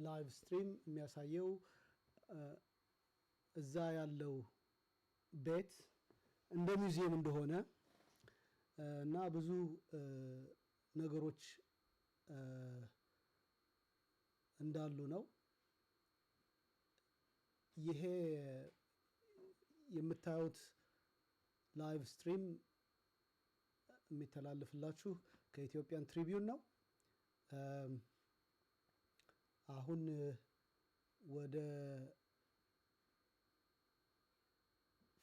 ላይቭ ስትሪም የሚያሳየው እዛ ያለው ቤት እንደ ሙዚየም እንደሆነ እና ብዙ ነገሮች እንዳሉ ነው። ይሄ የምታዩት ላይቭ ስትሪም የሚተላለፍላችሁ ከኢትዮጵያን ትሪቢውን ነው። አሁን ወደ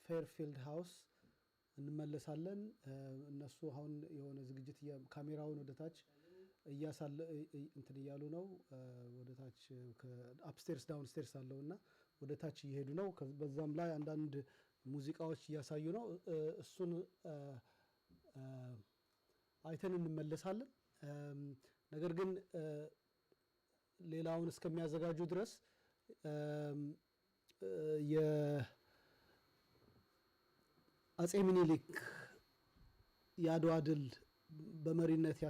ፌርፊልድ ሃውስ እንመለሳለን። እነሱ አሁን የሆነ ዝግጅት ካሜራውን ወደ ታች እንትን እያሉ ነው። ወደ ታች ከአፕስቴርስ ዳውንስቴርስ አለውና ወደ ታች እየሄዱ ነው። በዛም ላይ አንዳንድ ሙዚቃዎች እያሳዩ ነው። እሱን አይተን እንመለሳለን። ነገር ግን ሌላውን እስከሚያዘጋጁ ድረስ የአጼ ምኒልክ የአድዋ ድል በመሪነት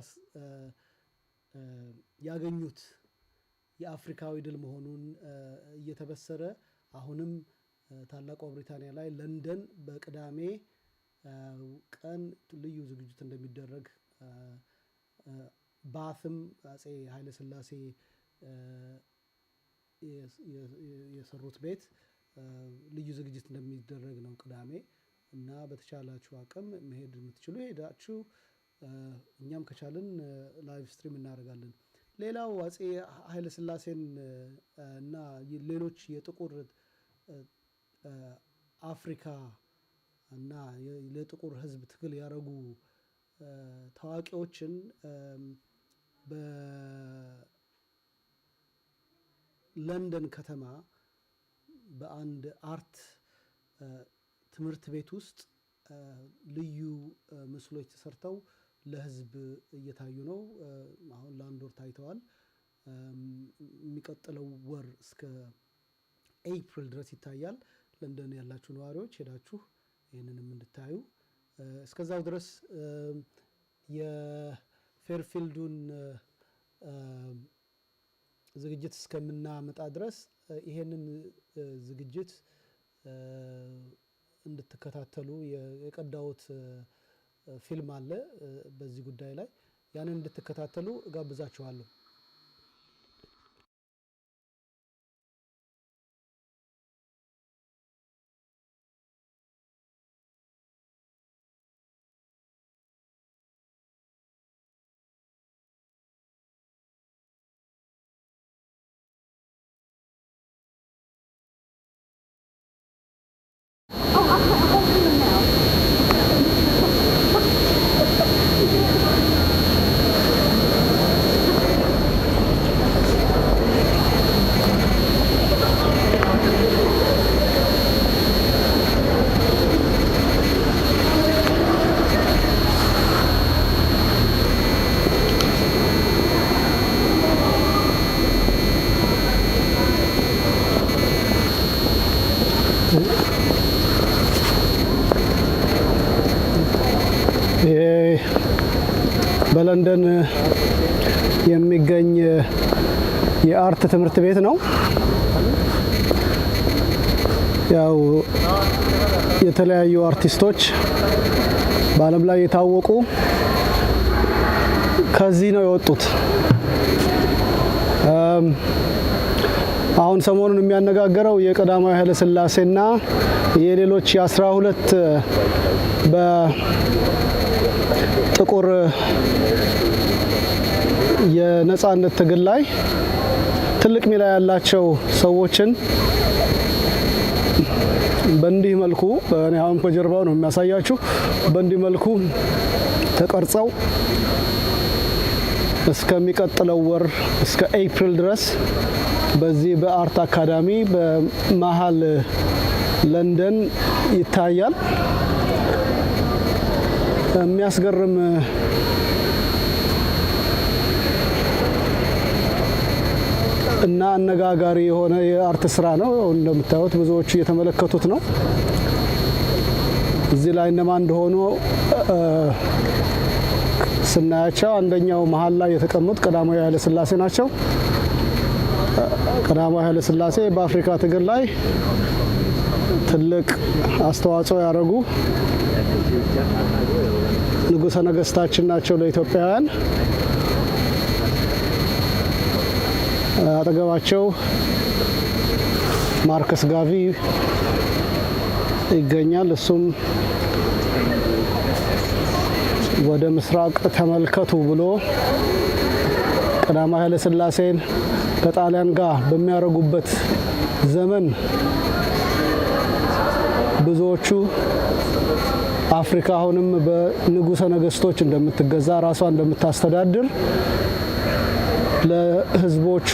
ያገኙት የአፍሪካዊ ድል መሆኑን እየተበሰረ አሁንም ታላቋ ብሪታንያ ላይ ለንደን በቅዳሜ ቀን ልዩ ዝግጅት እንደሚደረግ ባትም አጼ ኃይለ ሥላሴ የሰሩት ቤት ልዩ ዝግጅት እንደሚደረግ ነው ቅዳሜ። እና በተቻላችሁ አቅም መሄድ የምትችሉ ሄዳችሁ እኛም ከቻልን ላይቭ ስትሪም እናደርጋለን። ሌላው አጼ ኃይለ ሥላሴን እና ሌሎች የጥቁር አፍሪካ እና ለጥቁር ሕዝብ ትግል ያደረጉ ታዋቂዎችን በለንደን ከተማ በአንድ አርት ትምህርት ቤት ውስጥ ልዩ ምስሎች ተሰርተው ለሕዝብ እየታዩ ነው። አሁን ለአንድ ወር ታይተዋል። የሚቀጥለው ወር እስከ ኤፕሪል ድረስ ይታያል። ለንደን ያላችሁ ነዋሪዎች ሄዳችሁ ይህንንም እንድታዩ። እስከዛው ድረስ የፌርፊልዱን ዝግጅት እስከምናመጣ ድረስ ይሄንን ዝግጅት እንድትከታተሉ የቀዳውት ፊልም አለ በዚህ ጉዳይ ላይ ያንን እንድትከታተሉ ጋብዛችኋለሁ። በለንደን የሚገኝ የአርት ትምህርት ቤት ነው። ያው የተለያዩ አርቲስቶች በዓለም ላይ የታወቁ ከዚህ ነው የወጡት። አሁን ሰሞኑን የሚያነጋገረው የቀዳማዊ ኃይለ ሥላሴና የሌሎች የ12 በጥቁር የነጻነት ትግል ላይ ትልቅ ሚና ያላቸው ሰዎችን በእንዲህ መልኩ እኔ አሁን ከጀርባው ነው የሚያሳያችሁ። በእንዲህ መልኩ ተቀርጸው እስከሚቀጥለው ወር እስከ ኤፕሪል ድረስ በዚህ በአርት አካዳሚ በመሃል ለንደን ይታያል። የሚያስገርም እና አነጋጋሪ የሆነ የአርት ስራ ነው። እንደምታዩት ብዙዎቹ እየተመለከቱት ነው። እዚህ ላይ እነማን እንደሆኑ ስናያቸው አንደኛው መሃል ላይ የተቀመጡት ቀዳማዊ ኃይለ ሥላሴ ናቸው። ቀዳማዊ ኃይለ ሥላሴ በአፍሪካ ትግል ላይ ትልቅ አስተዋጽኦ ያደረጉ ንጉሠ ነገሥታችን ናቸው ለኢትዮጵያውያን። አጠገባቸው ማርከስ ጋቪ ይገኛል። እሱም ወደ ምስራቅ ተመልከቱ ብሎ ቀዳማዊ ኃይለ ሥላሴን ከጣሊያን ጋር በሚያደርጉበት ዘመን ብዙዎቹ አፍሪካ አሁንም በንጉሠ ነገሥቶች እንደምትገዛ ራሷን እንደምታስተዳድር ለህዝቦቹ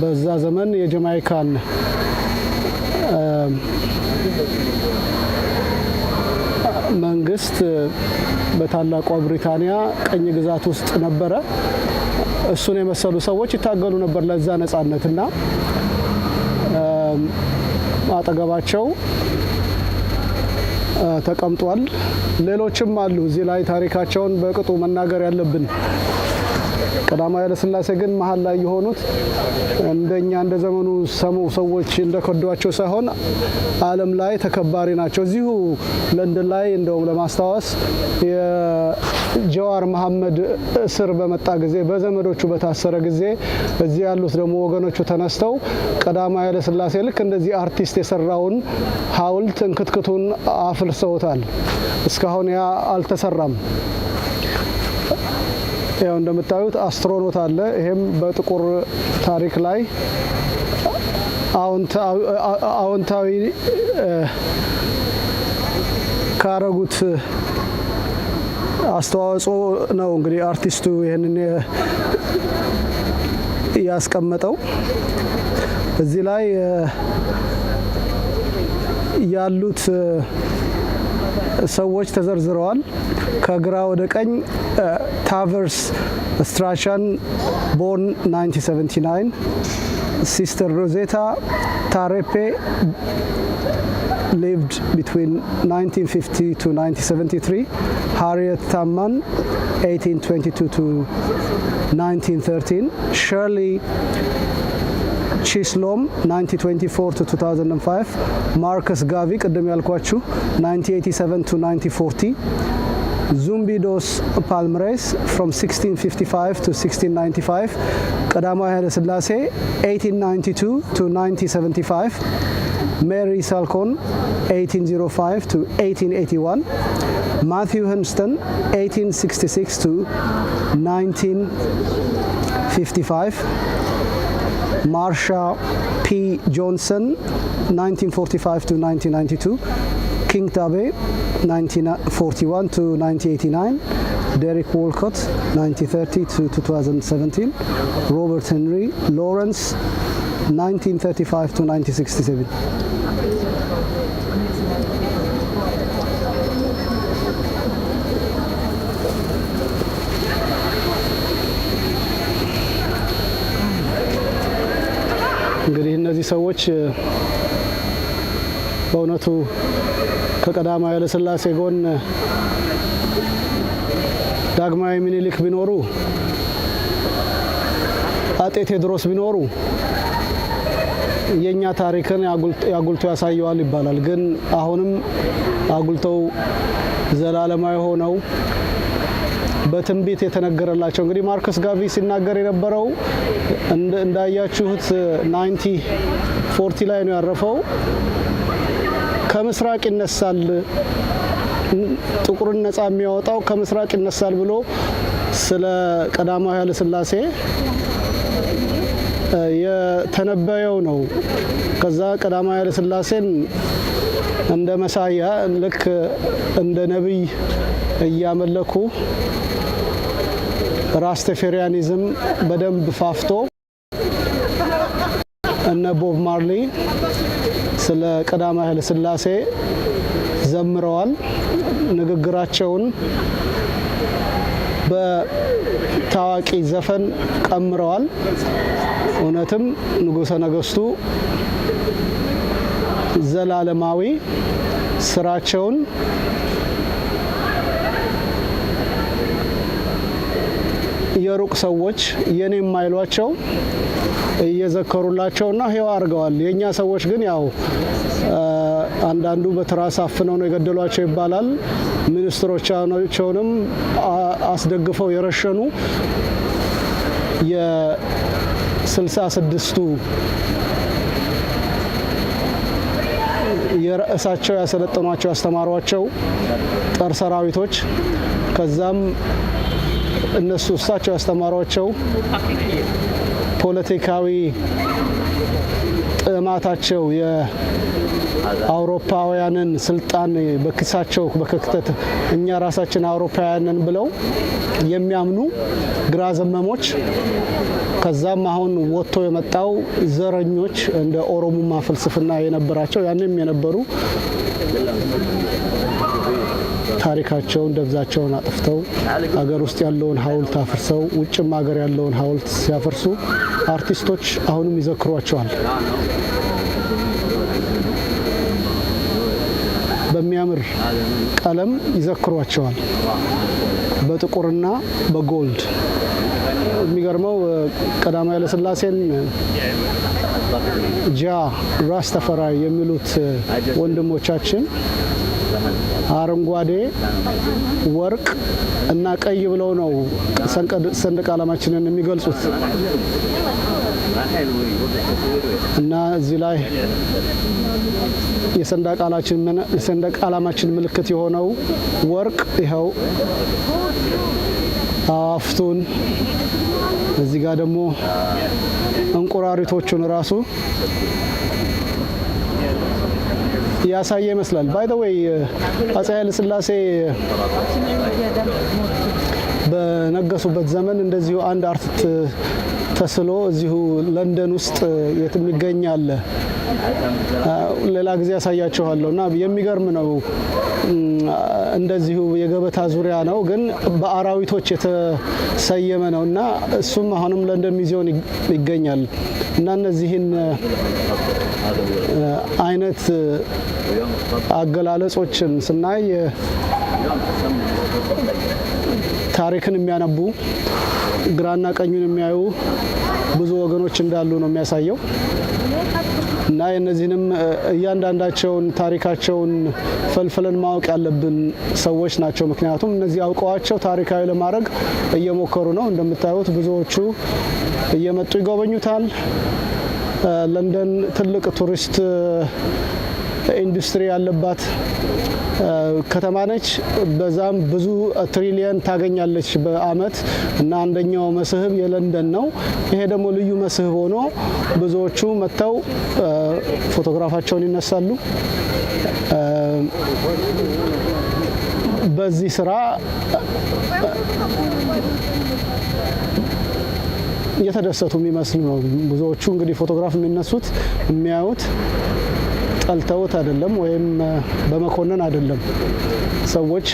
በዛ ዘመን የጃማይካን መንግስት በታላቋ ብሪታንያ ቀኝ ግዛት ውስጥ ነበረ። እሱን የመሰሉ ሰዎች ይታገሉ ነበር ለዛ ነጻነትና አጠገባቸው ተቀምጧል። ሌሎችም አሉ እዚህ ላይ ታሪካቸውን በቅጡ መናገር ያለብን። ቀዳማዊ ኃይለ ሥላሴ ግን መሀል ላይ የሆኑት እንደኛ እንደ ዘመኑ ሰዎች እንደከዷቸው ሳይሆን ዓለም ላይ ተከባሪ ናቸው። እዚሁ ለንደን ላይ እንደውም ለማስታወስ የጀዋር መሐመድ እስር በመጣ ጊዜ በዘመዶቹ በታሰረ ጊዜ እዚህ ያሉት ደግሞ ወገኖቹ ተነስተው ቀዳማዊ ኃይለ ሥላሴ ልክ እንደዚህ አርቲስት የሰራውን ሐውልት እንክትክቱን አፍርሰውታል። እስካሁን ያ አልተሰራም። ያው እንደምታዩት አስትሮኖት አለ። ይሄም በጥቁር ታሪክ ላይ አዎንታዊ ካረጉት አስተዋጽኦ ነው እንግዲህ አርቲስቱ ይሄንን ያስቀመጠው። እዚህ ላይ ያሉት ሰዎች ተዘርዝረዋል። ከግራ ወደ ቀኝ ታቨርስ ስትራቻን ቦርን 1979፣ ሲስተር ሮዜታ ታሬፔ lived between 1950 to 1973, Harriet Tubman 1822 to 1913, Shirley Chisholm 1924 to 2005, Marcus Garvey ቅድም ያልኳችሁ 1987 to 1940, Zumbidos Palmares from 1655 to 1695, ቀዳማዊ ኃይለ ሥላሴ 1892 to 1975, Mary Salcone 1805 to 1881, Matthew Hunston 1866 to 1955, Marsha P. Johnson 1945 to 1992, King Tabe 1941 to 1989, Derek Walcott 1930 to 2017, Robert Henry Lawrence 1935 to 1967. እንግዲህ እነዚህ ሰዎች በእውነቱ ከቀዳማዊ ኃይለ ሥላሴ ጎን ዳግማዊ ምኒልክ ቢኖሩ፣ አጤ ቴዎድሮስ ቢኖሩ የኛ ታሪክን ያጉልቶ ያሳየዋል ይባላል። ግን አሁንም አጉልተው ዘላለማዊ ሆነው በትንቢት የተነገረላቸው እንግዲህ ማርከስ ጋቪ ሲናገር የነበረው እንዳያችሁት 1940 ላይ ነው ያረፈው። ከምስራቅ ይነሳል፣ ጥቁርን ነጻ የሚያወጣው ከምስራቅ ይነሳል ብሎ ስለ ቀዳማዊ ኃይለ ሥላሴ የተነበየው ነው። ከዛ ቀዳማዊ ኃይለ ሥላሴን እንደ መሳያ ልክ እንደ ነብይ እያመለኩ ራስተፌሪያኒዝም በደንብ ፋፍቶ እነ ቦብ ማርሊ ስለ ቀዳማዊ ኃይለ ሥላሴ ዘምረዋል። ንግግራቸውን በታዋቂ ዘፈን ቀምረዋል። እውነትም ንጉሠ ነገሥቱ ዘላለማዊ ስራቸውን የሩቅ ሰዎች የኔ የማይሏቸው እየዘከሩላቸውና ህዋ አርገዋል የኛ ሰዎች ግን ያው አንዳንዱ በትራስ አፍነው ነው የገደሏቸው ይባላል ሚኒስትሮቻቸውንም አስደግፈው የረሸኑ የ66ቱ የራሳቸው ያሰለጠኗቸው ያስተማሯቸው ጦር ሰራዊቶች ከዛም እነሱ እሳቸው ያስተማሯቸው ፖለቲካዊ ጥማታቸው የአውሮፓውያንን ስልጣን በክሳቸው በከክተት እኛ ራሳችን አውሮፓውያንን ብለው የሚያምኑ ግራ ዘመሞች ከዛም አሁን ወጥቶ የመጣው ዘረኞች እንደ ኦሮሞማ ፍልስፍና የነበራቸው ያንንም የነበሩ ታሪካቸውን ደብዛቸውን አጥፍተው አገር ውስጥ ያለውን ሐውልት አፍርሰው ውጭም ሀገር ያለውን ሐውልት ሲያፈርሱ አርቲስቶች አሁንም ይዘክሯቸዋል በሚያምር ቀለም ይዘክሯቸዋል በጥቁርና በጎልድ የሚገርመው ቀዳማዊ ኃይለ ሥላሴን ጃ ራስተፈራይ የሚሉት ወንድሞቻችን አረንጓዴ ወርቅ እና ቀይ ብለው ነው ሰንደቅ ዓላማችንን የሚገልጹት እና እዚህ ላይ የሰንደቅ ዓላማችን ምልክት የሆነው ወርቅ ይኸው አፍቱን እዚህ ጋር ደግሞ እንቁራሪቶቹን ራሱ ያሳየ ይመስላል ባይ ዘ ዌይ አፄ ኃይለ ሥላሴ በነገሱበት ዘመን እንደዚሁ አንድ አርት ተስሎ እዚሁ ለንደን ውስጥ የትም ይገኛል ሌላ ጊዜ ያሳያችኋለሁና የሚገርም ነው እንደዚሁ የገበታ ዙሪያ ነው ግን በአራዊቶች የተሰየመ ነውና እሱም አሁንም ለንደን ሙዚየም ይገኛል እና እነዚህን አይነት አገላለጾችን ስናይ ታሪክን የሚያነቡ ግራና ቀኙን የሚያዩ ብዙ ወገኖች እንዳሉ ነው የሚያሳየው እና የነዚህንም እያንዳንዳቸውን ታሪካቸውን ፈልፈለን ማወቅ ያለብን ሰዎች ናቸው ምክንያቱም እነዚህ አውቀዋቸው ታሪካዊ ለማድረግ እየሞከሩ ነው እንደምታዩት ብዙዎቹ እየመጡ ይጎበኙታል ለንደን ትልቅ ቱሪስት ኢንዱስትሪ ያለባት ከተማ ነች በዛም ብዙ ትሪሊየን ታገኛለች በአመት እና አንደኛው መስህብ የለንደን ነው ይሄ ደግሞ ልዩ መስህብ ሆኖ ብዙዎቹ መተው ፎቶግራፋቸውን ይነሳሉ በዚህ ስራ የተደሰቱ የሚመስሉ ነው ብዙዎቹ እንግዲህ ፎቶግራፍ የሚነሱት የሚያዩት ጠልተውት አይደለም ወይም በመኮነን አይደለም ሰዎች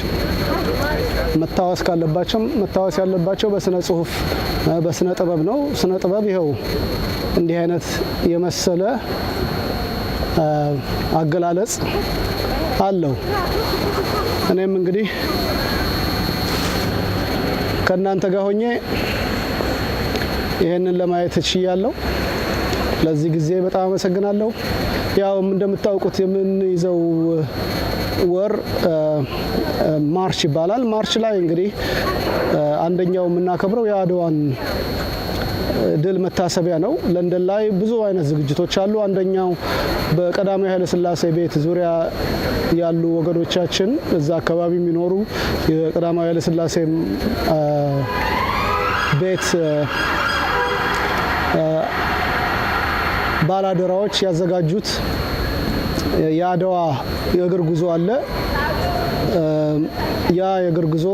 መታወስ ካለባቸው መታወስ ያለባቸው በስነ ጽሁፍ በስነ ጥበብ ነው ስነ ጥበብ ይሄው እንዲህ አይነት የመሰለ አገላለጽ አለው እኔም እንግዲህ ከናንተ ጋር ሆኜ ይሄንን ለማየት እችላለሁ ለዚህ ጊዜ በጣም አመሰግናለሁ ያው እንደምታውቁት የምንይዘው ወር ማርች ይባላል ማርች ላይ እንግዲህ አንደኛው የምናከብረው የአድዋን ድል መታሰቢያ ነው ለንደን ላይ ብዙ አይነት ዝግጅቶች አሉ አንደኛው በቀዳማዊ ኃይለ ሥላሴ ቤት ዙሪያ ያሉ ወገኖቻችን እዛ አካባቢ የሚኖሩ የቀዳማዊ ኃይለ ሥላሴ ቤት ባላደራዎች ያዘጋጁት የአድዋ የእግር ጉዞ አለ ያ የእግር ጉዞ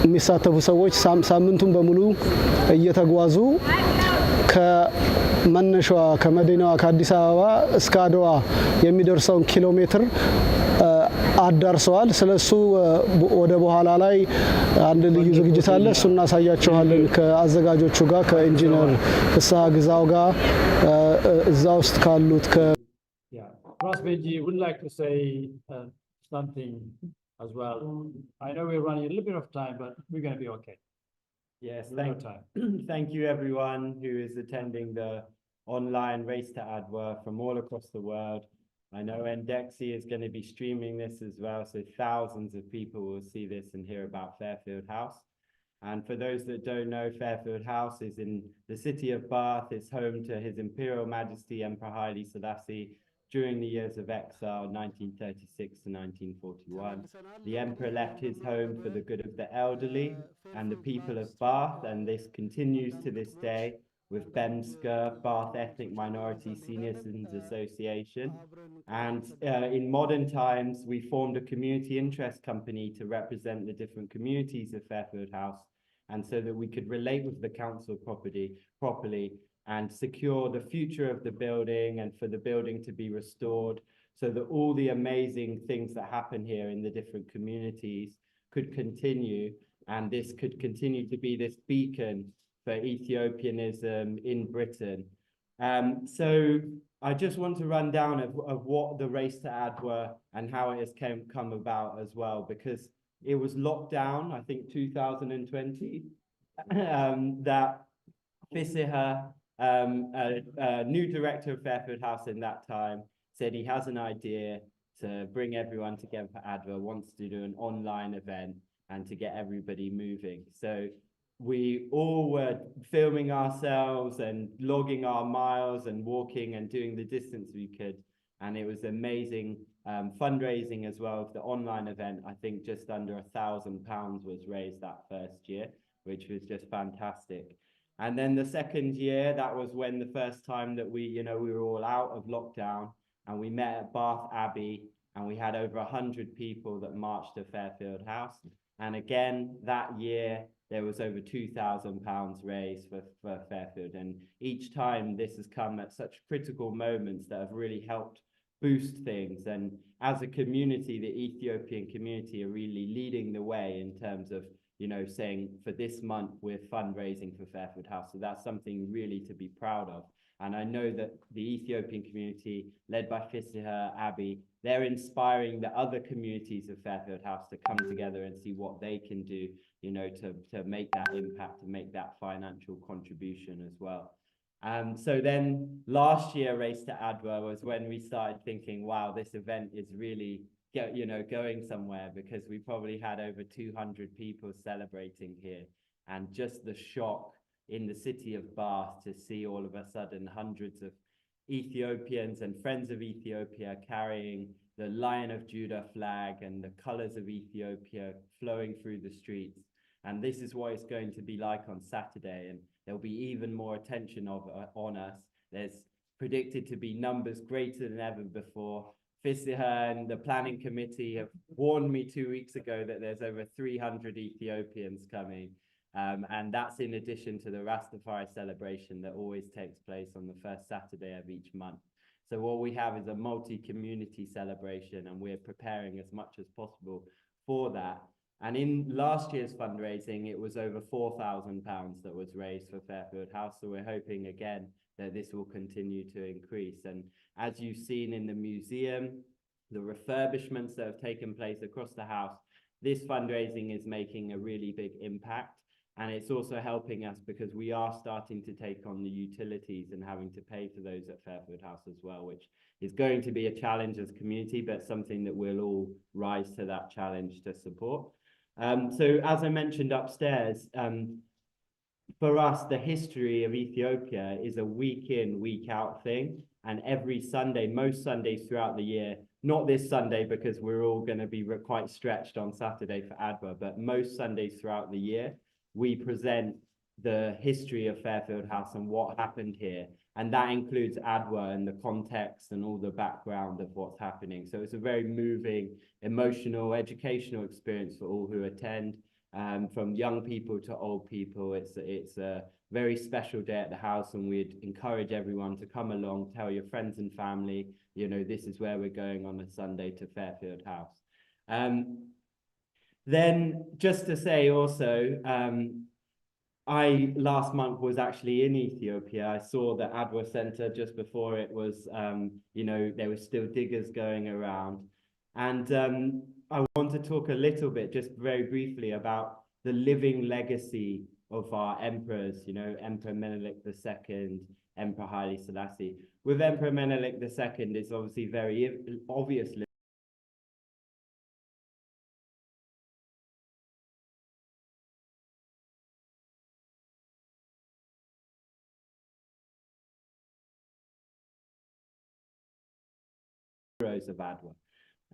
የሚሳተፉ ሰዎች ሳምንቱን በሙሉ እየተጓዙ ከመነሻዋ ከመዲናዋ ከአዲስ አበባ እስከ አድዋ የሚደርሰውን ኪሎ ሜትር አዳርሰዋል ስለሱ ወደ በኋላ ላይ አንድ ልዩ ዝግጅት አለ እሱን እናሳያችኋለን ከአዘጋጆቹ ጋር ከኢንጂነር ፍስሐ ግዛው ጋር እዛ ውስጥ ካሉት Benji would like to say something as well. I know we're running a little bit of time, but we're going to be okay. Yes, No time. thank you everyone who is attending the online Race to Adwa from all across the world. I know Endexi is going to be streaming this as well, so thousands of people will see this and hear about Fairfield House. And for those that don't know, Fairfield House is in the city of Bath. It's home to His Imperial Majesty Emperor Haile Selassie during the years of exile, 1936 to 1941. The emperor left his home for the good of the elderly and the people of Bath, and this continues to this day with BEMSCA, Bath Ethnic Minority Senior Citizens Association. And in modern times, we formed a community interest company to represent the different communities of Fairfield House, and so that we could relate with the council properly and secure the future of the building and for the building to be restored, so that all the amazing things that happen here in the different communities could continue, and this could continue to be this beacon for Ethiopianism in Britain. So I just want to run down of what the Race to Adwa and how it has come about as well, because it was locked down, I think 2020, that Fisiha, a new director of Fairfield House in that time, said he has an idea to bring everyone together for Adwa, wants to do an online event and to get everybody moving. So we all were filming ourselves and logging our miles and walking and doing the distance we could. And it was amazing fundraising as well. The online event, I think just under £1,000 was raised that first year, which was just fantastic. And then the second year, that was when the first time that we were all out of lockdown, and we met at Bath Abbey, and we had over 100 people that marched to Fairfield House. And again, that year, there was over £2,000 raised for Fairfield. And each time this has come at such critical moments that have really helped boost things. And as a community, the Ethiopian community are really leading the way in terms of, saying for this month, we're fundraising for Fairfield House. So that's something really to be proud of. And I know that the Ethiopian community, led by Fisiha Abbey, they're inspiring the other communities of Fairfield House to come together and see what they can do, to make that impact, to make that financial contribution as well. So then last year, Race to Adwa was when we started thinking, wow, this event is really going somewhere, because we probably had over 200 people celebrating here. And just the shock in the city of Bath to see all of a sudden hundreds of Ethiopians and friends of Ethiopia carrying the Lion of Judah flag and the colors of Ethiopia flowing through the streets. And this is what it's going to be like on Saturday. And there'll be even more attention on us. There's predicted to be numbers greater than ever before. Fisiha and the planning committee have warned me 2 weeks ago that there's over 300 Ethiopians coming. And that's in addition to the Rastafari celebration that always takes place on the first Saturday of each month. So what we have is a multi-community celebration, and we're preparing as much as possible for that. And in last year's fundraising, it was over £4,000 that was raised for Fairfield House. So we're hoping again that this will continue to increase. And as you've seen in the museum, the refurbishments that have taken place across the house, this fundraising is making a really big impact. And it's also helping us because we are starting to take on the utilities and having to pay for those at Fairfield House as well, which is going to be a challenge as a community, but something that we'll all rise to that challenge to support. So as I mentioned upstairs, for us, the history of Ethiopia is a week in, week out thing. And every Sunday, most Sundays throughout the year, not this Sunday because we're all going to be quite stretched on Saturday for Adwa, but most Sundays throughout the year, we present the history of Fairfield House and what happened here. And that includes Adwa and the context and all the background of what's happening. So it's a very moving, emotional, educational experience for all who attend, from young people to old people. It's a very special day at the house, and we'd encourage everyone to come along, tell your friends and family, this is where we're going on a Sunday to Fairfield House. Then just to say also, I last month was actually in Ethiopia. I saw the Adwa Center just before it was, there were still diggers going around. And I want to talk a little bit, just very briefly, about the living legacy of our emperors, you know, Emperor Menelik II, Emperor Haile Selassie. With Emperor Menelik II, it's obviously very obviously of Adwa.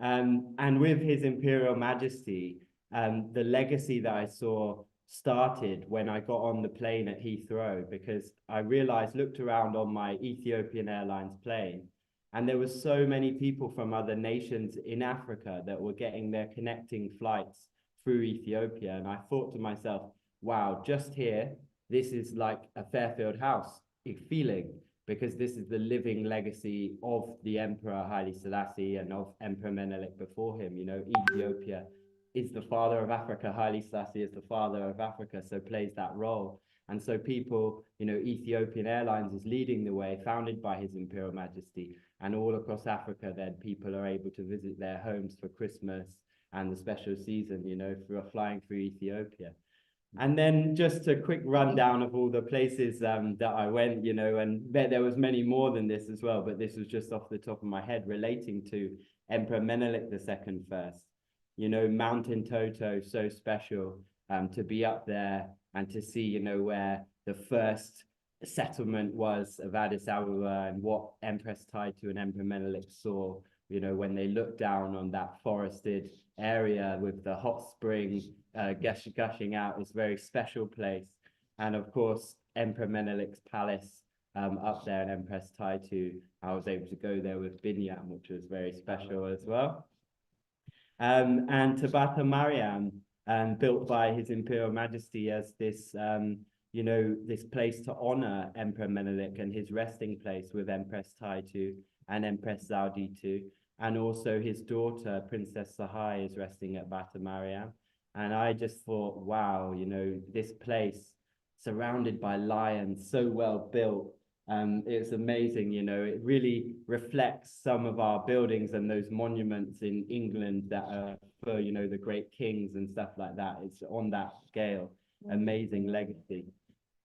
And with His Imperial Majesty, the legacy that I saw started when I got on the plane at Heathrow, because I realized, looked around on my Ethiopian Airlines plane, and there were so many people from other nations in Africa that were getting their connecting flights through Ethiopia. And I thought to myself, wow, just here, this is like a Fairfield House feeling, because this is the living legacy of the Emperor Haile Selassie and of Emperor Menelik before him. You know, Ethiopia is the father of Africa. Haile Selassie is the father of Africa, so plays that role. And so people, you know, Ethiopian Airlines is leading the way, founded by His Imperial Majesty. And all across Africa, then people are able to visit their homes for Christmas and the special season, you know, for flying through Ethiopia. And then just a quick rundown of all the places that I went, you know, and there was many more than this as well, but this was just off the top of my head relating to Emperor Menelik II first. You know, Mountain Toto, so special to be up there and to see, you know, where the first settlement was of Addis Ababa and what Empress Taitu and Emperor Menelik saw, you know, when they looked down on that forested area with the hot spring gushing out. It's a very special place. And of course, Emperor Menelik's palace up there in Empress Taitu, I was able to go there with Binyam, which was very special as well. And Tabata Mariam, built by His Imperial Majesty as this, you know, this place to honor Emperor Menelik and his resting place with Empress Taitu and Empress Zauditu. And also his daughter, Princess Sahai, is resting at Bata Mariam. And I just thought, wow, you know, this place surrounded by lions, so well built. It's amazing, you know, it really reflects some of our buildings and those monuments in England that are for, you know, the great kings and stuff like that. It's on that scale, amazing legacy.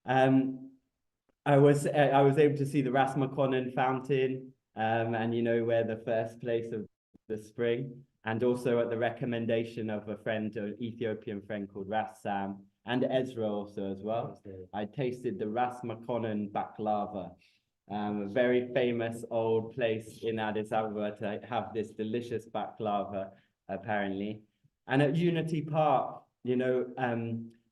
I was able to see the Ras Makonnen fountain, and, you know, where the first place of the spring, and also at the recommendation of a friend, an Ethiopian friend called Ras Sam, and Ezra also as well. I tasted the Ras Makonnen baklava, a very famous old place in Addis Ababa to have this delicious baklava, apparently. And at Unity Park, you know,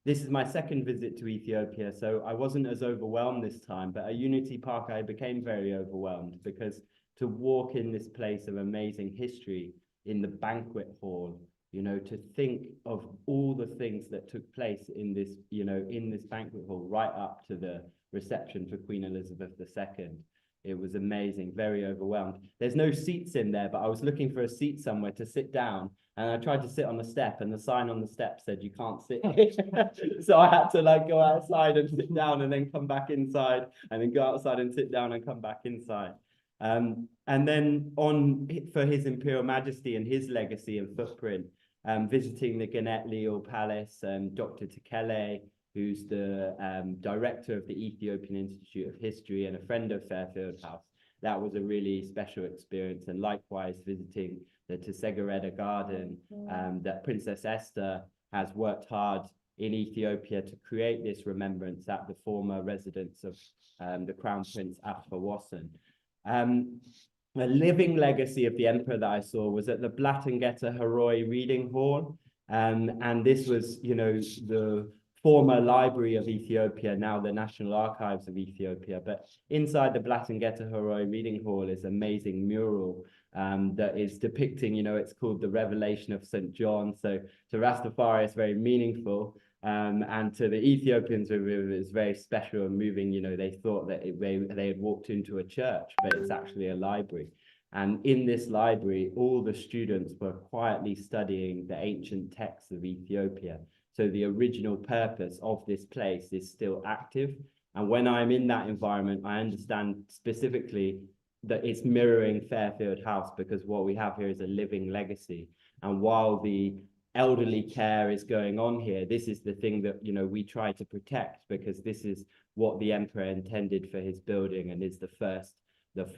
this is my second visit to Ethiopia, so I wasn't as overwhelmed this time, but at Unity Park, I became very overwhelmed, because to walk in this place of amazing history in the banquet hall, you know, to think of all the things that took place in this, you know, in this banquet hall, right up to the reception for Queen Elizabeth II. It was amazing, very overwhelmed. There's no seats in there, but I was looking for a seat somewhere to sit down, and I tried to sit on the step, and the sign on the step said, you can't sit here. So I had to like go outside and sit down and then come back inside, and then go outside and sit down and come back inside. And then for His Imperial Majesty and his legacy and footprint, visiting the Genet Leo Palace, and Dr. Tekele, who's the director of the Ethiopian Institute of History and a friend of Fairfield House. That was a really special experience. And likewise, visiting the Tsegereda Garden, that Princess Esther has worked hard in Ethiopia to create this remembrance at the former residence of the Crown Prince Afra Wasson. A living legacy of the emperor that I saw was at the Blattengetta Heroi Reading Hall. And this was, you know, the former library of Ethiopia, now the National Archives of Ethiopia. But inside the Blattengetta Heroi Reading Hall is an amazing mural that is depicting, you know, it's called The Revelation of St. John. So to Rastafari, it's very meaningful. And to the Ethiopians, it was very special and moving. You know, they thought that they had walked into a church, but it's actually a library. And in this library, all the students were quietly studying the ancient texts of Ethiopia. So the original purpose of this place is still active. And when I'm in that environment, I understand specifically that it's mirroring Fairfield House, because what we have here is a living legacy. And while the elderly care is going on here. This is the thing that, you know, we try to protect, because this is what the emperor intended for his building, and is the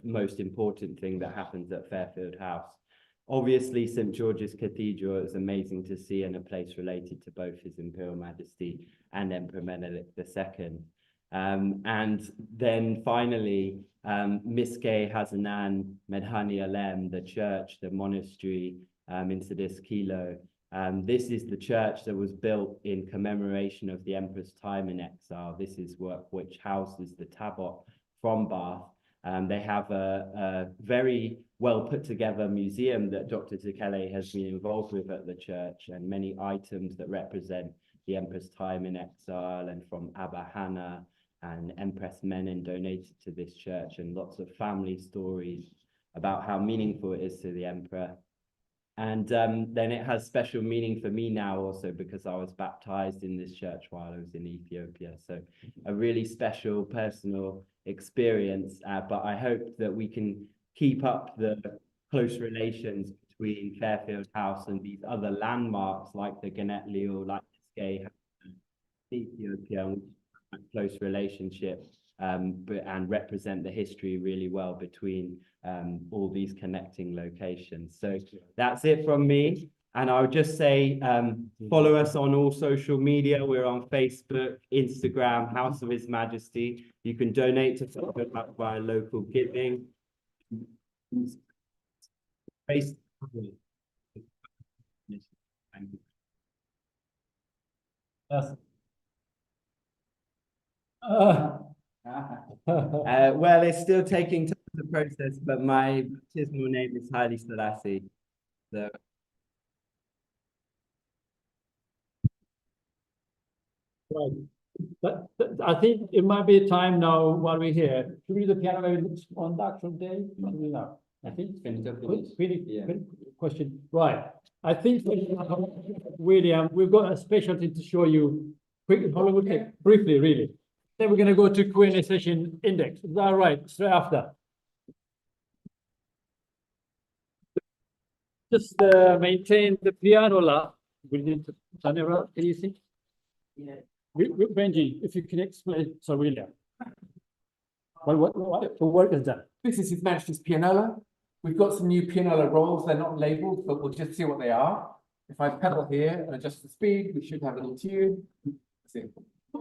most important thing that happens at Fairfield House. Obviously, St. George's Cathedral is amazing to see, and a place related to both His Imperial Majesty and Emperor Menelik II. And then finally, Miske Hazanan Medhani Alem, the church, the monastery in Sedis Kilo. This is the church that was built in commemoration of the emperor's time in exile. This is which houses the Tabot from Bath. They have a very well put together museum that Dr. Zekele has been involved with at the church, and many items that represent the emperor's time in exile and from Abba Hannah and Empress Menen donated to this church, and lots of family stories about how meaningful it is to the emperor. And then it has special meaning for me now also, because I was baptized in this church while I was in Ethiopia. So a really special personal experience, but I hope that we can keep up the close relations between Fairfield House and these other landmarks like the Genet Leo, like Miske, Ethiopia, and a close relationship and represent the history really well between all these connecting locations. So that's it from me. And I would just say, follow us on all social media. We're on Facebook, Instagram, House of His Majesty. You can donate to Fairfield via local giving. Yes. Well, it's still taking time to process, but my baptismal name is Haile Selassie. So. Right. But I think it might be time now while we're here to read the piano on the actual day. No, I think question. Right. I think William, we've got a special thing to show you. Quick, how long will it take? Briefly, really. Then we're going to go to Q&A session index. Is that right? Straight after. Just maintain the piano la. We need to turn it around. Can you see? Yeah. Benji, if you can explain, so William. Well, what work is that? This is His Majesty's pianola. We've got some new pianola rolls. They're not labelled, but we'll just see what they are. If I pedal here and adjust the speed, we should have a little tune. Let's see. I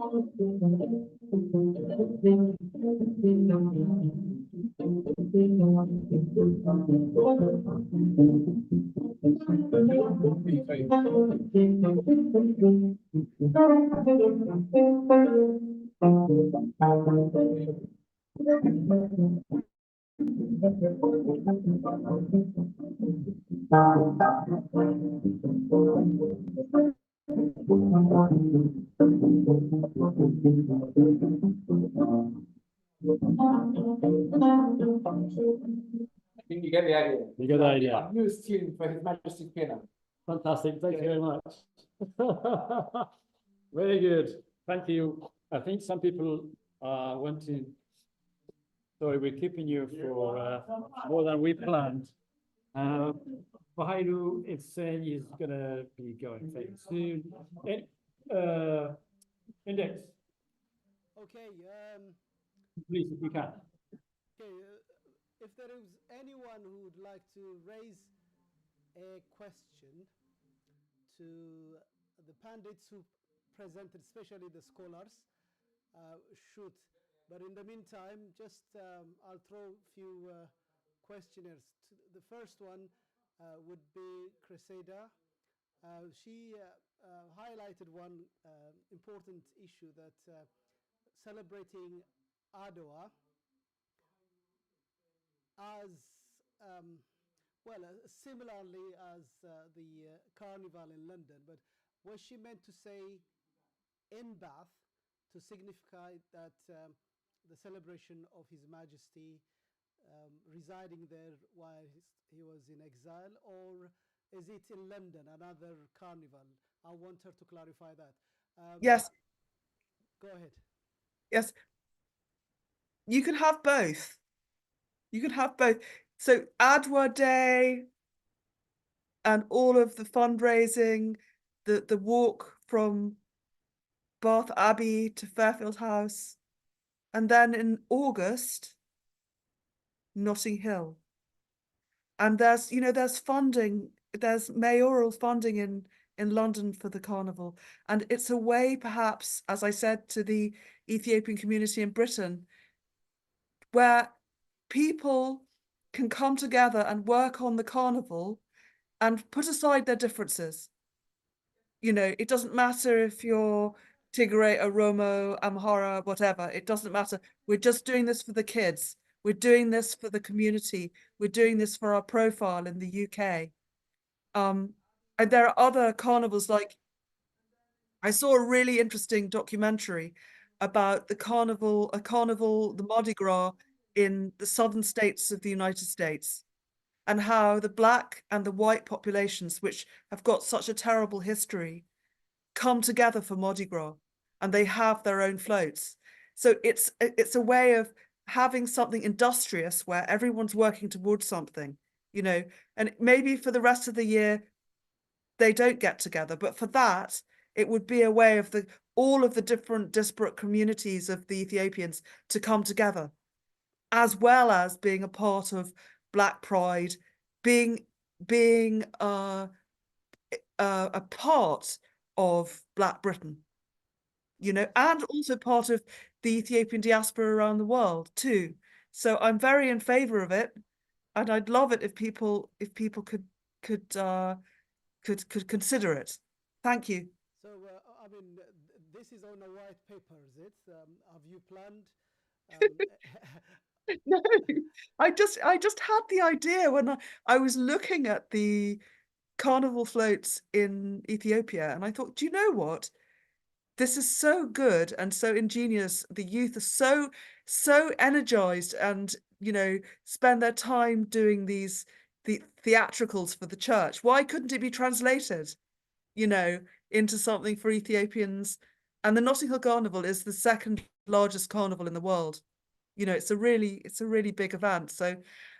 think you get the idea. You get the idea. Our newest tune for His Majesty's piano. Fantastic. Thank you very much. Very good. Thank you. I think some people want to. Sorry, we're keeping you for more than we planned. Vahailu is saying he's going to be going very soon. Index. Okay. Please, if we can. Okay. If there is anyone who would like to raise a question to the pundits who presented, especially the scholars, should. But in the meantime, just I'll throw a few questionnaires. The first one would be Cressida. She highlighted one important issue, that celebrating Adwa as well, similarly as the carnival in London, but was she meant to say in Bath to signify that the celebration of His Majesty residing there while he was in exile, or is it in London, another carnival? I want her to clarify that. Yes. Go ahead. Yes. You can have both. You can have both. So Adwa Day and all of the fundraising, the walk from Bath Abbey to Fairfield House, and then in August, Notting Hill. And there's, you know, there's funding, there's mayoral funding in London for the carnival. And it's a way, perhaps, as I said to the Ethiopian community in Britain, where people can come together and work on the carnival and put aside their differences. You know, it doesn't matter if you're Tigray, Oromo, Amhara, whatever, it doesn't matter. We're just doing this for the kids. We're doing this for the community. We're doing this for our profile in the UK. And there are other carnivals, like I saw a really interesting documentary about the carnival, the Mardi Gras in the southern states of the United States, and how the black and the white populations, which have got such a terrible history, come together for Mardi Gras, and they have their own floats. So it's a way of having something industrious where everyone's working towards something, you know, and maybe for the rest of the year, they don't get together. But for that, it would be a way of all of the different disparate communities of the Ethiopians to come together, as well as being a part of Black Pride, being a part of Black Britain, you know, and also part of the Ethiopian diaspora around the world too. So I'm very in favor of it, and I'd love it if people could consider it. Thank you. So, I mean, this is on a white paper, is it? Have you planned? No, I just had the idea when I was looking at the carnival floats in Ethiopia, and I thought, do you know what? This is so good and so ingenious. The youth are so energized, and you know, spend their time doing the theatricals for the church. Why couldn't it be translated, you know, into something for Ethiopians? And the Notting Hill Carnival is the second largest carnival in the world. You know, it's a really big event. So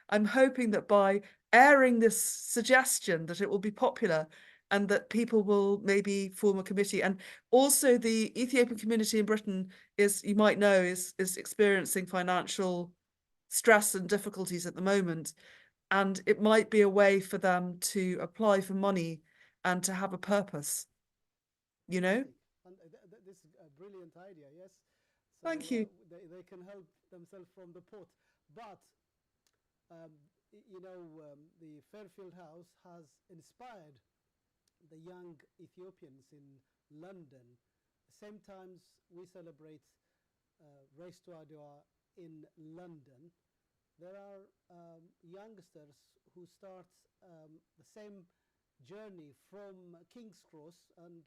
I'm hoping that by airing this suggestion that it will be popular, and that people will maybe form a committee. And also the Ethiopian community in Britain is, you might know, is experiencing financial stress and difficulties at the moment. And it might be a way for them to apply for money and to have a purpose, you know? And this is a brilliant idea, yes. So, Thank you. They can help themselves from the pot. But, you know, the Fairfield House has inspired the young Ethiopians in London. Same times we celebrate Race to Adwa in London. There are youngsters who start the same journey from King's Cross, and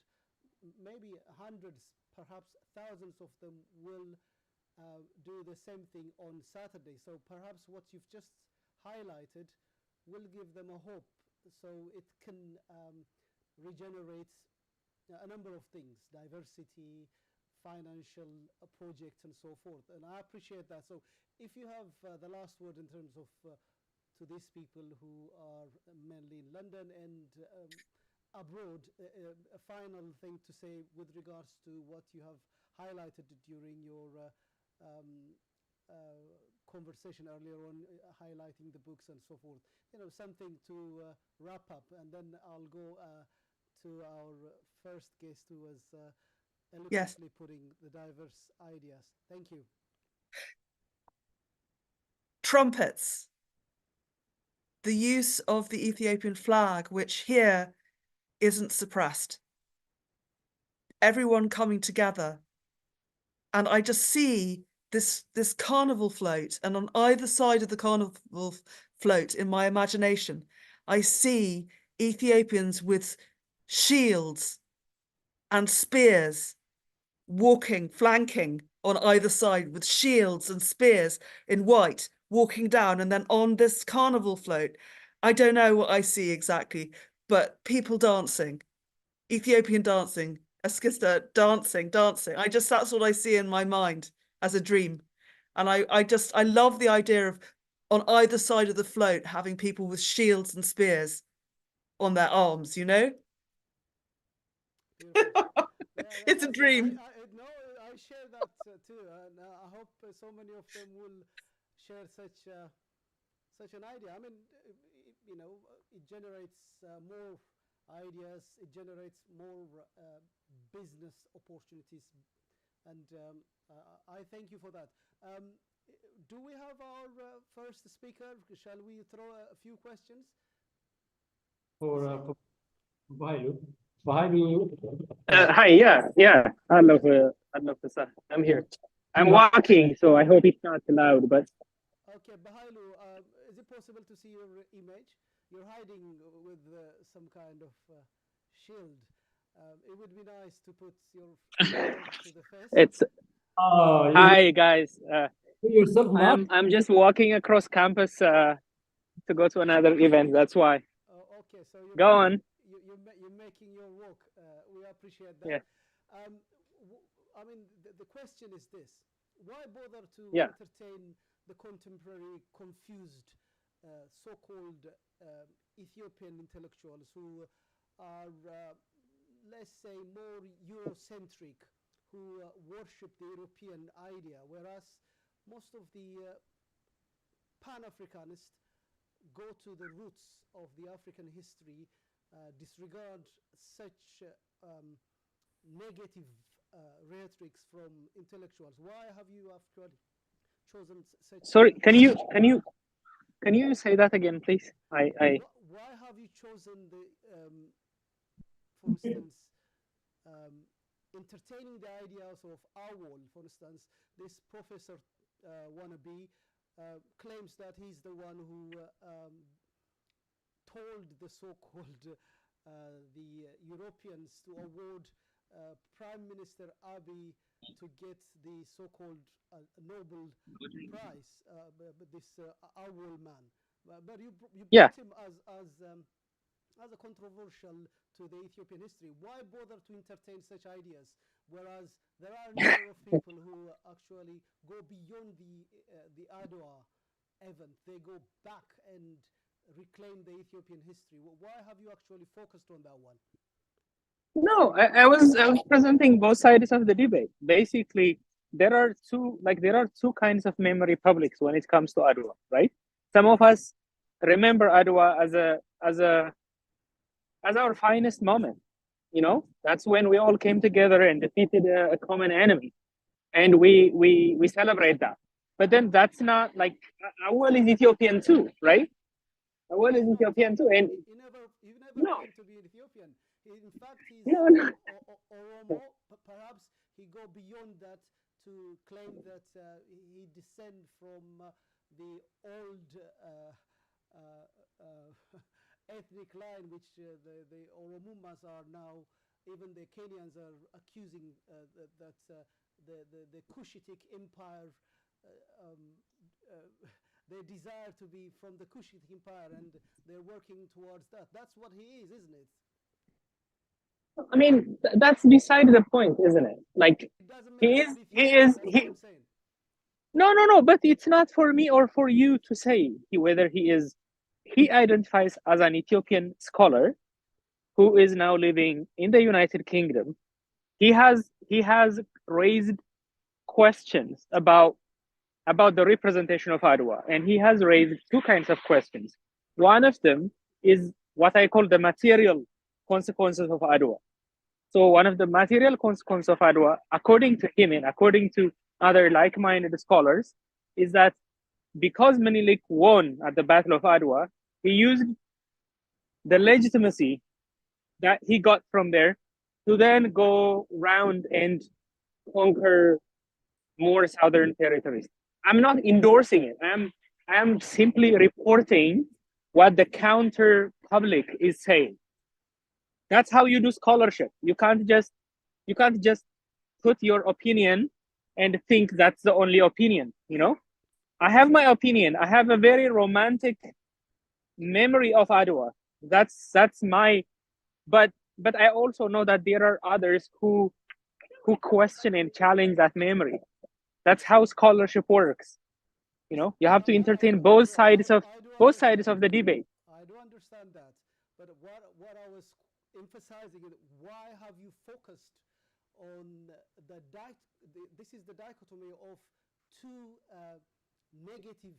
maybe hundreds, perhaps thousands of them will do the same thing on Saturday. So perhaps what you've just highlighted will give them a hope. So it can regenerate a number of things, diversity, financial projects, and so forth. And I appreciate that. So if you have the last word in terms of to these people who are mainly in London and abroad, a final thing to say with regards to what you have highlighted during your conversation earlier on, highlighting the books and so forth. You know, something to wrap up, and then I'll go to our first guest, who was eloquently putting the diverse ideas. Thank you. Trumpets. The use of the Ethiopian flag, which here isn't suppressed. Everyone coming together. And I just see this carnival float, and on either side of the carnival float in my imagination, I see Ethiopians with shields and spears walking, flanking on either side with shields and spears in white, walking down, and then on this carnival float, I don't know what I see exactly, but people dancing, Ethiopian dancing, Eskista dancing. That's what I see in my mind as a dream. And I love the idea of on either side of the float having people with shields and spears. on their arms, you know? It's a dream. No, I share that too, and I hope so many of them will share such an idea. I mean, you know, it generates more ideas, it generates more business opportunities, and I thank you for that. Do we have our first speaker? Shall we throw a few questions? For Bahalu. Hi, yeah. I love to start. I'm here. I'm walking, so I hope it's not loud, but Okay, Bahalu, is it possible to see your image? You're hiding with some kind of shield. It would be nice to put your to the face. it's Oh, hi guys. yourself, Mark. I'm just walking across campus to go to another event. That's why. Okay, so Go on. You're making your walk. We appreciate that. Yeah. I mean, the question is this: why bother to Yeah. entertain the contemporary, confused, so-called Ethiopian intellectuals who are, let's say, more Eurocentric, who worship the European idea, whereas most of the Pan-Africanists go to the roots of the African history, disregard such negative rhetorics from intellectuals. Why have you actually chosen such? Sorry, can you say that again, please? Why have you chosen the, for instance, entertaining the ideas of Adwa, for instance, this professor wannabe claims that he's the one who told the so-called the Europeans to award Prime Minister Abiy to get the so-called Nobel Prize, this Adwa man. But you Yeah. put him as a controversial to the Ethiopian history. Why bother to entertain such ideas? Whereas there are a number of people who actually go beyond the Adwa event. They go back and reclaim the Ethiopian history. Why have you actually focused on that one? No, I was presenting both sides of the debate. Basically, there are two kinds of memory publics when it comes to Adwa, right? Some of us remember Adwa as our finest moment. You know, that's when we all came together and defeated a common enemy, and we celebrate that. But then that's not like Adwa is Ethiopian too, right? Adwa is Ethiopian too, and You never No. claimed to be an Ethiopian. In fact, he's No. Oromo. Perhaps he go beyond that to claim that he descend from the old ethnic line, which the Oromumas are now. Even the Kenyans are accusing that the Cushitic Empire. They desire to be from the Cushitic Empire, and they're working towards that. That's what he is, isn't it? I mean, that's beside the point, isn't it? Like, It doesn't he make is, him he Ethiopian, is, that's what he. I'm saying. No, but it's not for me or for you to say whether he is. He identifies as an Ethiopian scholar who is now living in the United Kingdom. He has raised questions about the representation of Adwa, and he has raised two kinds of questions. One of them is what I call the material consequences of Adwa. So one of the material consequences of Adwa, according to him and according to other like-minded scholars, is that because Menelik won at the Battle of Adwa, he used the legitimacy that he got from there to then go round and conquer more southern territories. I'm not endorsing it. I'm simply reporting what the counter public is saying. That's how you do scholarship. You can't just put your opinion and think that's the only opinion, you know? I have my opinion. I have a very romantic memory of Adwa. That's my, but I also know that there are others who question and challenge that memory. That's how scholarship works. You know, you have to entertain both sides of the debate. I do understand that, But what I was emphasizing is why have you focused on this is the dichotomy of two negative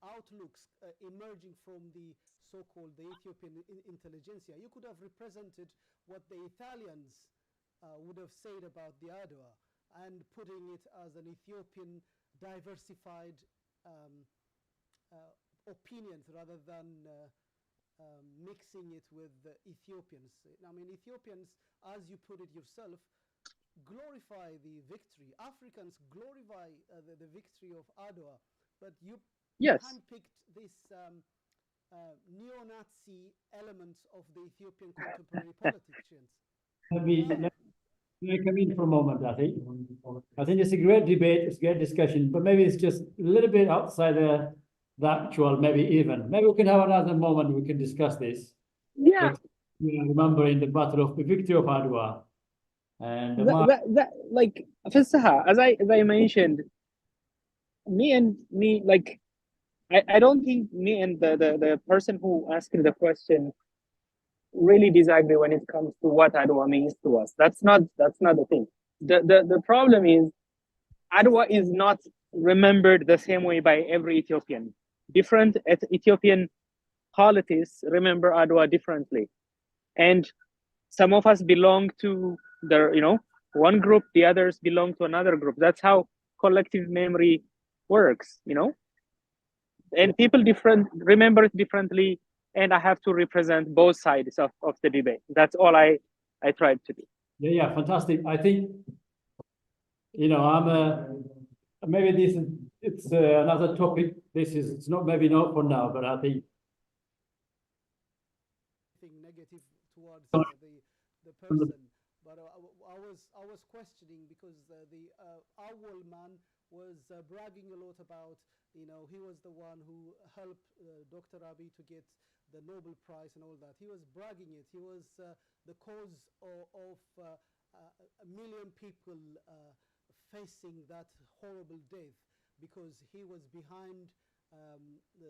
outlooks emerging from the so-called the Ethiopian intelligentsia. You could have represented what the Italians would have said about the Adwa and putting it as an Ethiopian diversified opinions rather than mixing it with Ethiopians. I mean, Ethiopians, as you put it yourself, glorify the victory. Africans glorify the victory of Adwa, but you handpicked this neo-Nazi elements of the Ethiopian contemporary politicians. Let me come in for a moment, I think. I think it's a great debate, it's a great discussion, but maybe it's just a little bit outside the actual, maybe even. Maybe we can have another moment we can discuss this. Yeah. But, remembering the battle of the victory of Adwa. And like Fasaha, as I mentioned, like I don't think me and the person who asked the question really disagree when it comes to what Adwa means to us. That's not the thing. The problem is Adwa is not remembered the same way by every Ethiopian. Different Ethiopian politics remember Adwa differently, and some of us belong to one group, the others belong to another group. That's how collective memory works, and people remember it differently, and I have to represent both sides of the debate. That's all I tried to do. Yeah, fantastic. I think, I'm maybe it's another topic. It's not for now, but I think negative towards the person. But I was questioning because the Awal man was bragging a lot about, he was the one who helped Dr. Abiy to get the Nobel Prize and all that. He was bragging it. He was the cause of a million people facing that horrible death because he was behind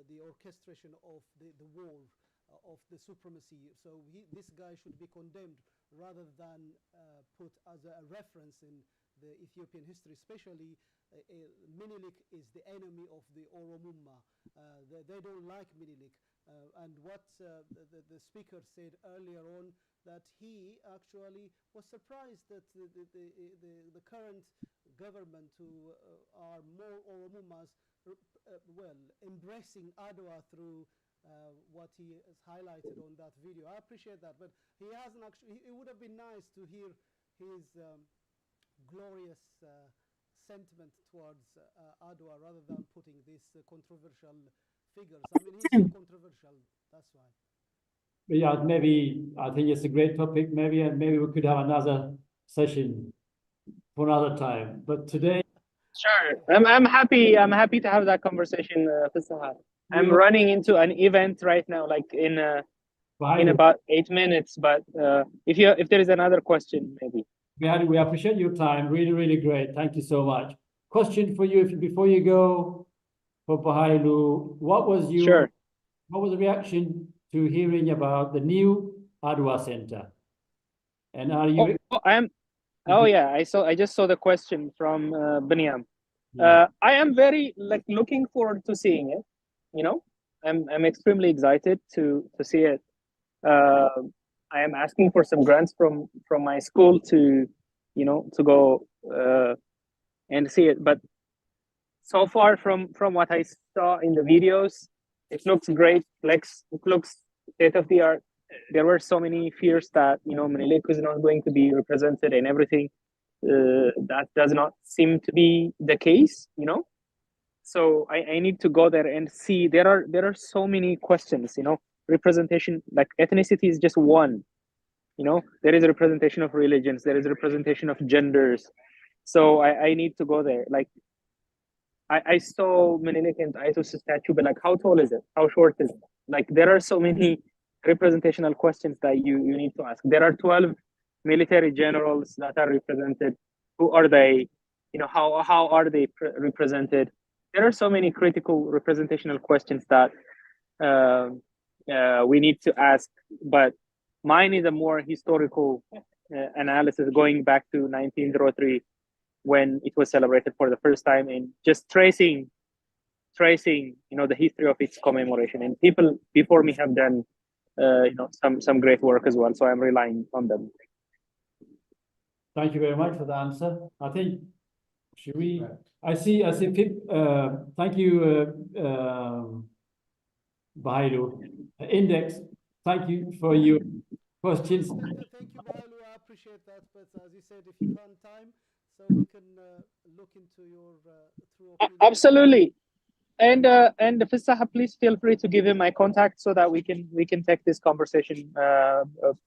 the orchestration of the war, of the supremacy. So this guy should be condemned rather than put as a reference in the Ethiopian history, especially Minilik is the enemy of the Oromumma. They don't like Minilik. And what the speaker said earlier on, that he actually was surprised that the current government who are more Oromummas, embracing Adwa through what he has highlighted on that video. I appreciate that, but he hasn't actually. It would have been nice to hear his glorious sentiment towards Adwa rather than putting these controversial figures. I mean, he's so controversial. That's why. But yeah, maybe I think it's a great topic. Maybe we could have another session for another time. But today, sure, I'm happy to have that conversation, Fasaha. I'm running into an event right now, like in about 8 minutes. But if there is another question, maybe. We appreciate your time. Really, really great. Thank you so much. Question for you before you go, for Bahailu, what was the reaction to hearing about the new Adwa Center? And are you? I just saw the question from Binyam. Yeah. I am very looking forward to seeing it. I'm extremely excited to see it. I am asking for some grants from my school to go and see it. But so far from what I saw in the videos, it looks great. It looks state of the art. There were so many fears that Minilik is not going to be represented and everything. That does not seem to be the case. So I need to go there and see. There are so many questions. Representation, like ethnicity is just one. There is a representation of religions. There is a representation of genders. So I need to go there. Like I saw Minilik and Aitos statue, but how tall is it? How short is it? Like there are so many representational questions that you need to ask. There are 12 military generals that are represented. Who are they? How are they represented? There are so many critical representational questions that we need to ask. But mine is a more historical analysis going back to 1903 when it was celebrated for the first time, and just tracing the history of its commemoration. And people before me have done some great work as well, so I'm relying on them. Thank you very much for the answer. I think, should we? I see. Thank you, Bahilu. Index. Thank you for your questions. Thank you, Bahilu. I appreciate that. But as you said, if you run time, so we can look into your true opinion. Absolutely. And Fisaha, please feel free to give him my contact so that we can take this conversation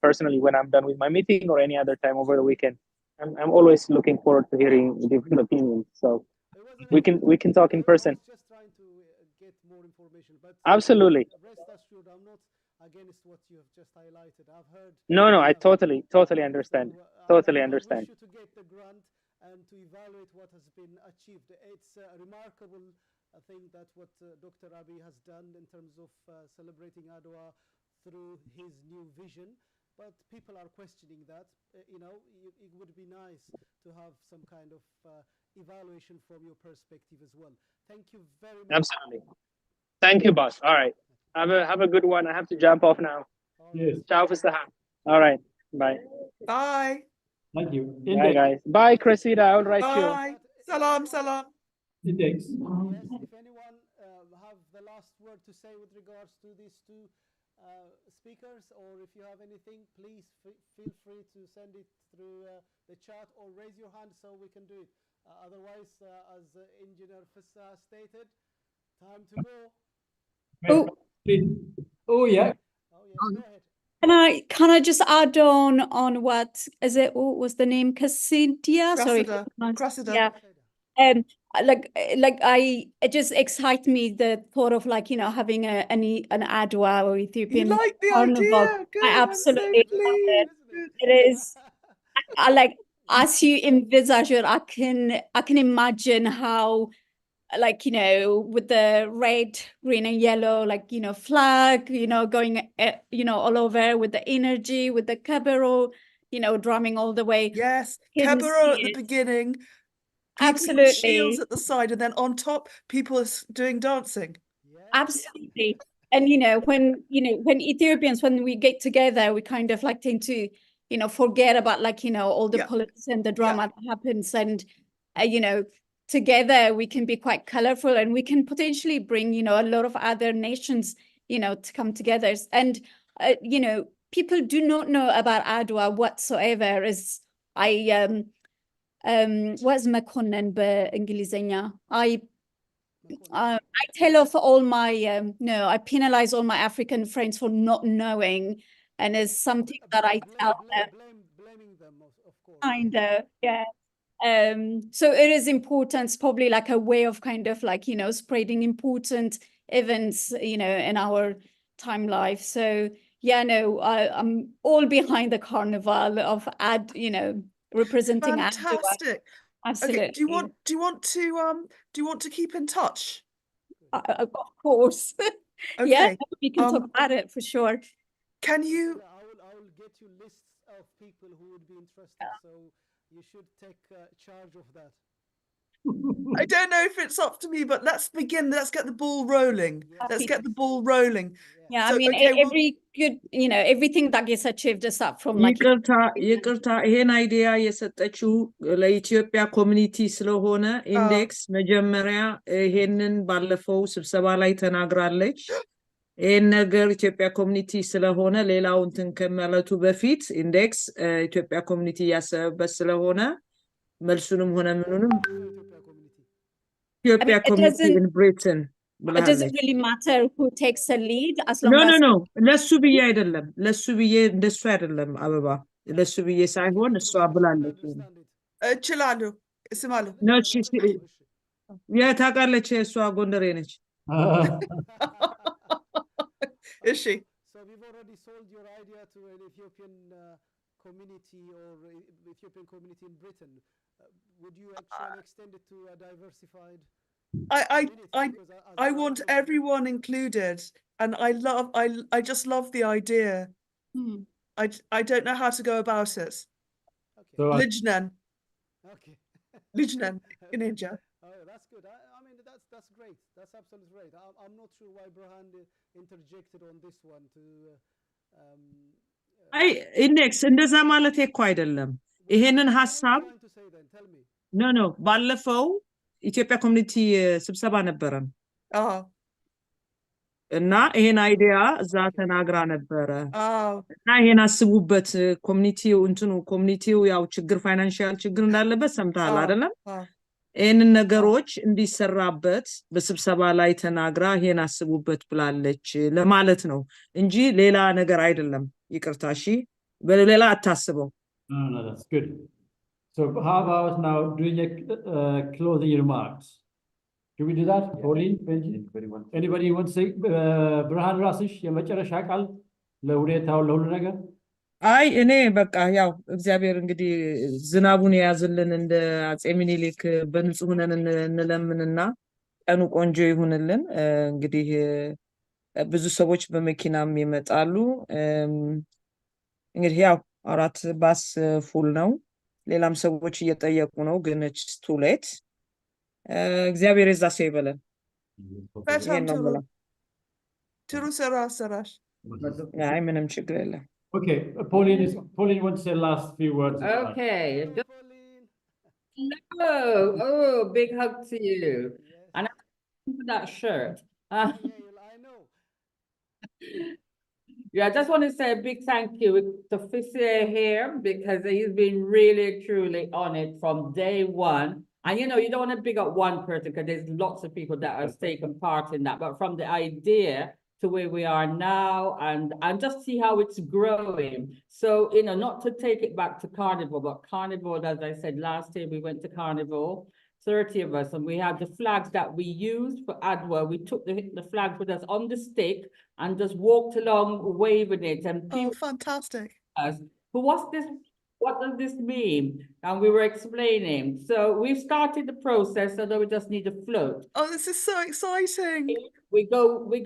personally when I'm done with my meeting or any other time over the weekend. I'm always looking forward to hearing different opinions. So we can talk in person. I was just trying to get more information, but Absolutely. rest assured, I'm not against what you have just highlighted. I've heard. No, I totally understand. Totally understand. I wish you to get the grant and to evaluate what has been achieved. It's a remarkable thing that what Dr. Abiy has done in terms of celebrating Adwa through his new vision. But people are questioning that. It would be nice to have some kind of evaluation from your perspective as well. Thank you very much. Absolutely. Thank you, boss. All right. Have a good one. I have to jump off now. Yes. Ciao, Fisaha. All right. Bye. Bye. Thank you. Bye, Index. guys. Bye, Cressida. I'll write you. Bye. Salam, salam. Index. Yes, if anyone have the last word to say with regards to these two speakers, or if you have anything, please feel free to send it through the chat or raise your hand so we can do it. Otherwise, as Engineer Fissa stated, time to go. Oh yeah. Oh, yes, go ahead. Can I just add on what is it? What was the name? Cassidia? Sorry. Cressida. Yeah. It just excites me the thought of having an Adwa or Ethiopian You like the carnival. idea? Good. I absolutely I'm so love it. pleased. It is. I like, as you envisage it, I can imagine how, with the red, green, and yellow, flag, going, all over with the energy, with the kabero, drumming all the way. Yes, Can Kabero see at the it. beginning. People with Absolutely. shields at the side, and then on top, people are doing dancing. Absolutely. And when Ethiopians, when we get together, we kind of tend to forget about all the Yeah. politics and the drama that happens, and together we can be quite colorful, and we can potentially bring a lot of other nations to come together. And people do not know about Adwa whatsoever. Is what's Mekonnen በእንግሊዘኛ? I tell off all my I penalize all my African friends for not knowing, and it's something that I tell them. Blaming them, of course. Kind of, yeah. So it is important. It's probably like a way of kind of spreading important events in our time life. So yeah, no, I'm all behind the carnival of representing Adwa. Fantastic. Absolutely. Okay. Do you want to keep in touch? Of course. Okay. Yeah, we can talk about it for sure. Can you? I will get you lists of people who would be interested. So you should take charge of that. I don't know if it's up to me, but let's begin. Let's get the ball rolling. Let's get the ball rolling. Yeah, So, I mean, okay, well- every good, everything that gets achieved is up from ይቅርታ ይሄን አይዲያ የሰጠችው ለኢትዮጵያ ኮሚኒቲ ስለሆነ ኢንዴክስ መጀመሪያ ይሄንን ባለፈው ስብሰባ ላይ ተናግራለች። ይሄን ነገር ኢትዮጵያ ኮሚኒቲ ስለሆነ ሌላው እንትን ከማለቱ በፊት ኢንዴክስ ኢትዮጵያ ኮሚኒቲ ያሰበበት ስለሆነ መልሱንም ሆነ ምኑንም ኢትዮጵያ ኮሚኒቲ in Britain It doesn't really matter who takes a lead as long as No. ለሱ ብዬ አይደለም ለሱ ብዬ እንደሱ አይደለም አበባ ለሱ ብዬ ሳይሆን እሷ ብላለች እችላለሁ እስማለሁ ነች ታውቃለች እሷ ጎንደሬ ነች እሺ So we've already sold your idea to an Ethiopian community or Ethiopian community in Britain. Would you actually extend it to a diversified I want everyone included And I just love the idea. Hmm. I don't know how to go about it. Okay. So Lijnen. Okay. Lijnen in India. Oh, that's good. I mean, that's great. That's absolutely great. I'm not sure why Burhan interjected on this one to. አይ ኢንዴክስ እንደዛ ማለት እኮ አይደለም ይሄንን What are you ሐሳብ trying to say then? Tell me. ኖ ባለፈው ኢትዮጵያ ኮሚኒቲ ስብሰባ ነበረን Oh. እና ይሄን አይዲያ እዛ ተናግራ ነበረ Oh. እና ይሄን አስቡበት ኮሚኒቲው ያው ችግር ፋይናንሻል ችግር እንዳለበት ሰምታል አይደለም Oh. ይሄንን ነገሮች እንዲሰራበት በስብሰባ ላይ ተናግራ ይሄን አስቡበት ብላለች ለማለት ነው እንጂ ሌላ ነገር አይደለም ይቅርታ እሺ በሌላ አታስበው No, that's good. So how about now doing a closing remarks? Do we do that? Pauline, Benji? Anybody want to say Burhan Rasish የመጨረሻ ቃል ለሁኔታው ለሁሉ ነገር አይ እኔ በቃ ያው እግዚአብሔር እንግዲህ ዝናቡን የያዝልን እንደ አጼ ሚኒሊክ በንጹህ ሆነን እንለምንና ቀኑ ቆንጆ ይሁንልን እንግዲህ ብዙ ሰዎች በመኪናም ይመጣሉ እንግዲህ ያው አራት ባስ ፉል ነው ሌላም ሰዎች እየጠየቁ ነው ግን it's too late እግዚአብሔር የዛ ሰው ይበለን በጣም ጥሩ ጥሩ ስራ ሰራሽ አይ ምንም ችግር የለም Okay, Pauline wants to say last few words. Okay. Pauline. Hello. Oh, big hug to you. Yes. And for that shirt. Yeah, I know. Yeah, I just want to say a big thank you to Fissie here because he's been really, truly on it from day one. And you know, you don't want to big up one person because there's lots of people that have taken part in that. But from the idea to where we are now and just see how it's growing. So, you know, not to take it back to Carnival, but Carnival, as I said, last year we went to Carnival, 30 of us, and we had the flags that we used for Adwa. We took the flags with us on the stick and just walked along waving it. And people fantastic. asked, well, what's this? What does this mean? And we were explaining. So we've started the process, so that we just need a float. Oh, this is so exciting. We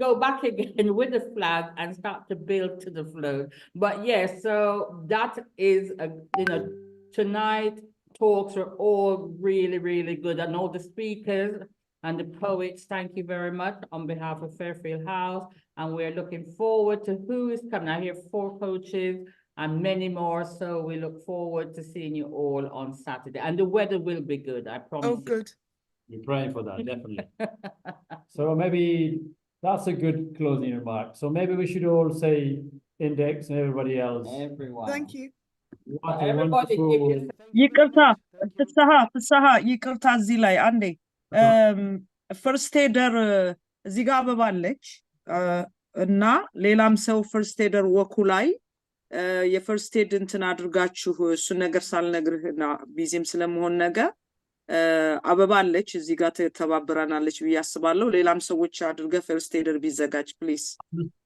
go back again with the flag and start to build to the float. But yes, so that is, you know, tonight talks are all really, really good. And all the speakers and the poets, thank you very much on behalf of Fairfield House. And we're looking forward to who is coming. I hear 4 coaches and many more. So we look forward to seeing you all on Saturday. And the weather will be good, I promise. Oh, good. We're praying for that, definitely. So maybe that's a good closing remark. So maybe we should all say Index and everybody else. Everyone. Thank you. What a Everybody give wonderful... you ይቅርታ ፍስሐ ይቅርታ እዚህ ላይ አንዴ ፈርስት ኤደር እዚህ ጋር አበባ አለች እና ሌላም ሰው ፈርስት ኤደር ወኩ ላይ የፈርስት ኤድ እንትን አድርጋችሁ እሱ ነገር ሳልነግርህና ቢዚም ስለመሆን ነገር አበባ አለች እዚህ ጋር ተባብራናለች ብዬ አስባለሁ ሌላም ሰዎች አድርገ ፈርስት ኤደር ቢዘጋጅ ፕሊዝ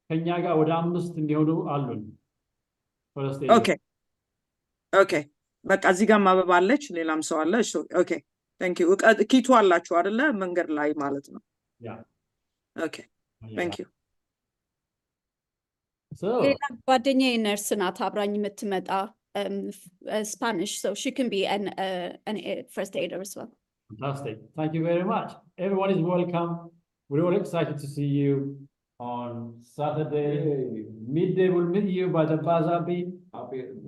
ከኛ ጋር ወደ 5 እንዲሆኑ አሉን ፈርስት ኤድ ኦኬ በቃ እዚህ ጋር አበባ አለች ሌላም ሰው አለ ኦኬ ታንክ ዩ ኪቱ አላችሁ አይደለ መንገድ ላይ ማለት ነው ያ ኦኬ ታንክ ዩ So ሌላ ጓደኛዬ ነርስ ናት አብራኝ የምትመጣ Spanish, so she can be an first aider as well. Fantastic. Thank you very much. Everyone is welcome. We're all excited to see you on Saturday. Midday we'll meet you by the Bazabi.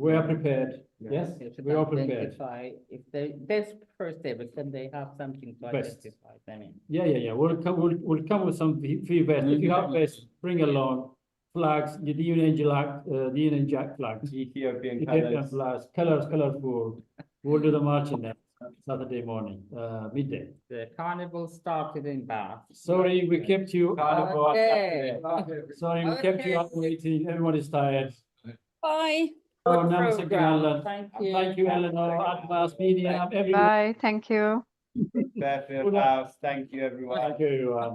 We are prepared. Yes, we are prepared. If there's first day, but can they have something to identify them in? Yeah. We'll come with some feedback. If you have best, bring along flags, the Union Jack flags. Ethiopian flags, colorful. We'll do the marching there Saturday morning, midday. The carnival started in Bath. Sorry, we kept you. Okay. Sorry, we kept you up waiting. Everyone is tired. Bye. Oh, namaste, Ellen. Thank you. Thank you, Eleanor, Adwa, Speedy, everyone. Bye. Thank you. Fairfield House. Thank you, everyone. Thank you, everyone.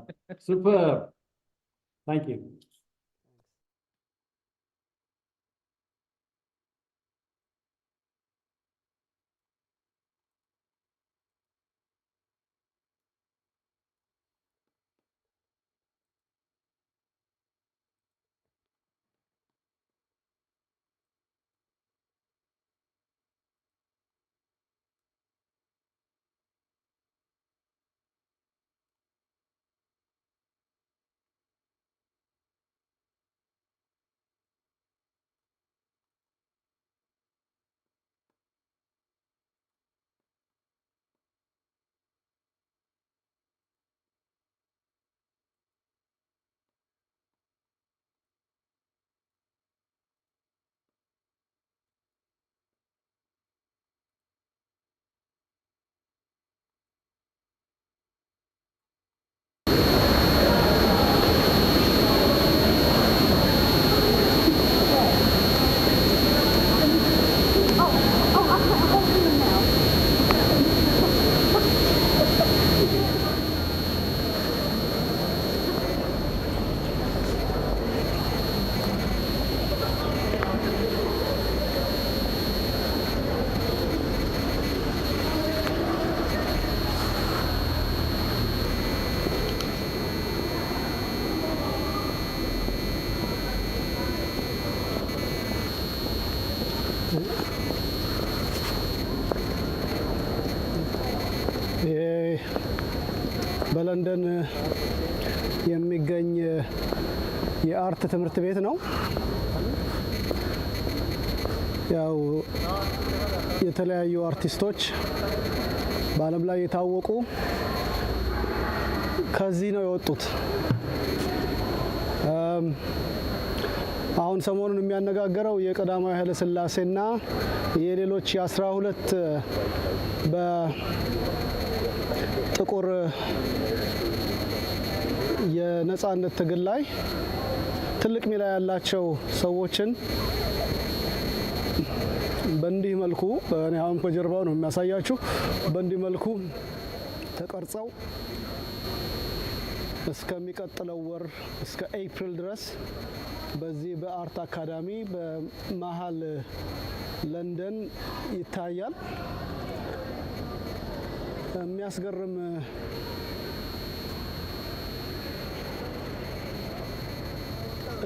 Superb. Thank you. በለንደን የሚገኝ የአርት ትምህርት ቤት ነው። ያው የተለያዩ አርቲስቶች በዓለም ላይ የታወቁ ከዚህ ነው የወጡት። አሁን ሰሞኑን የሚያነጋገረው የቀዳማዊ ኃይለ ሥላሴና የሌሎች የ12 በጥቁር የነጻነት ትግል ላይ ትልቅ ሚና ያላቸው ሰዎችን በእንዲህ መልኩ እኔ አሁን ከጀርባው ነው የሚያሳያችሁ፣ በእንዲህ መልኩ ተቀርጸው እስከሚቀጥለው ወር እስከ ኤፕሪል ድረስ በዚህ በአርት አካዳሚ በመሀል ለንደን ይታያል። የሚያስገርም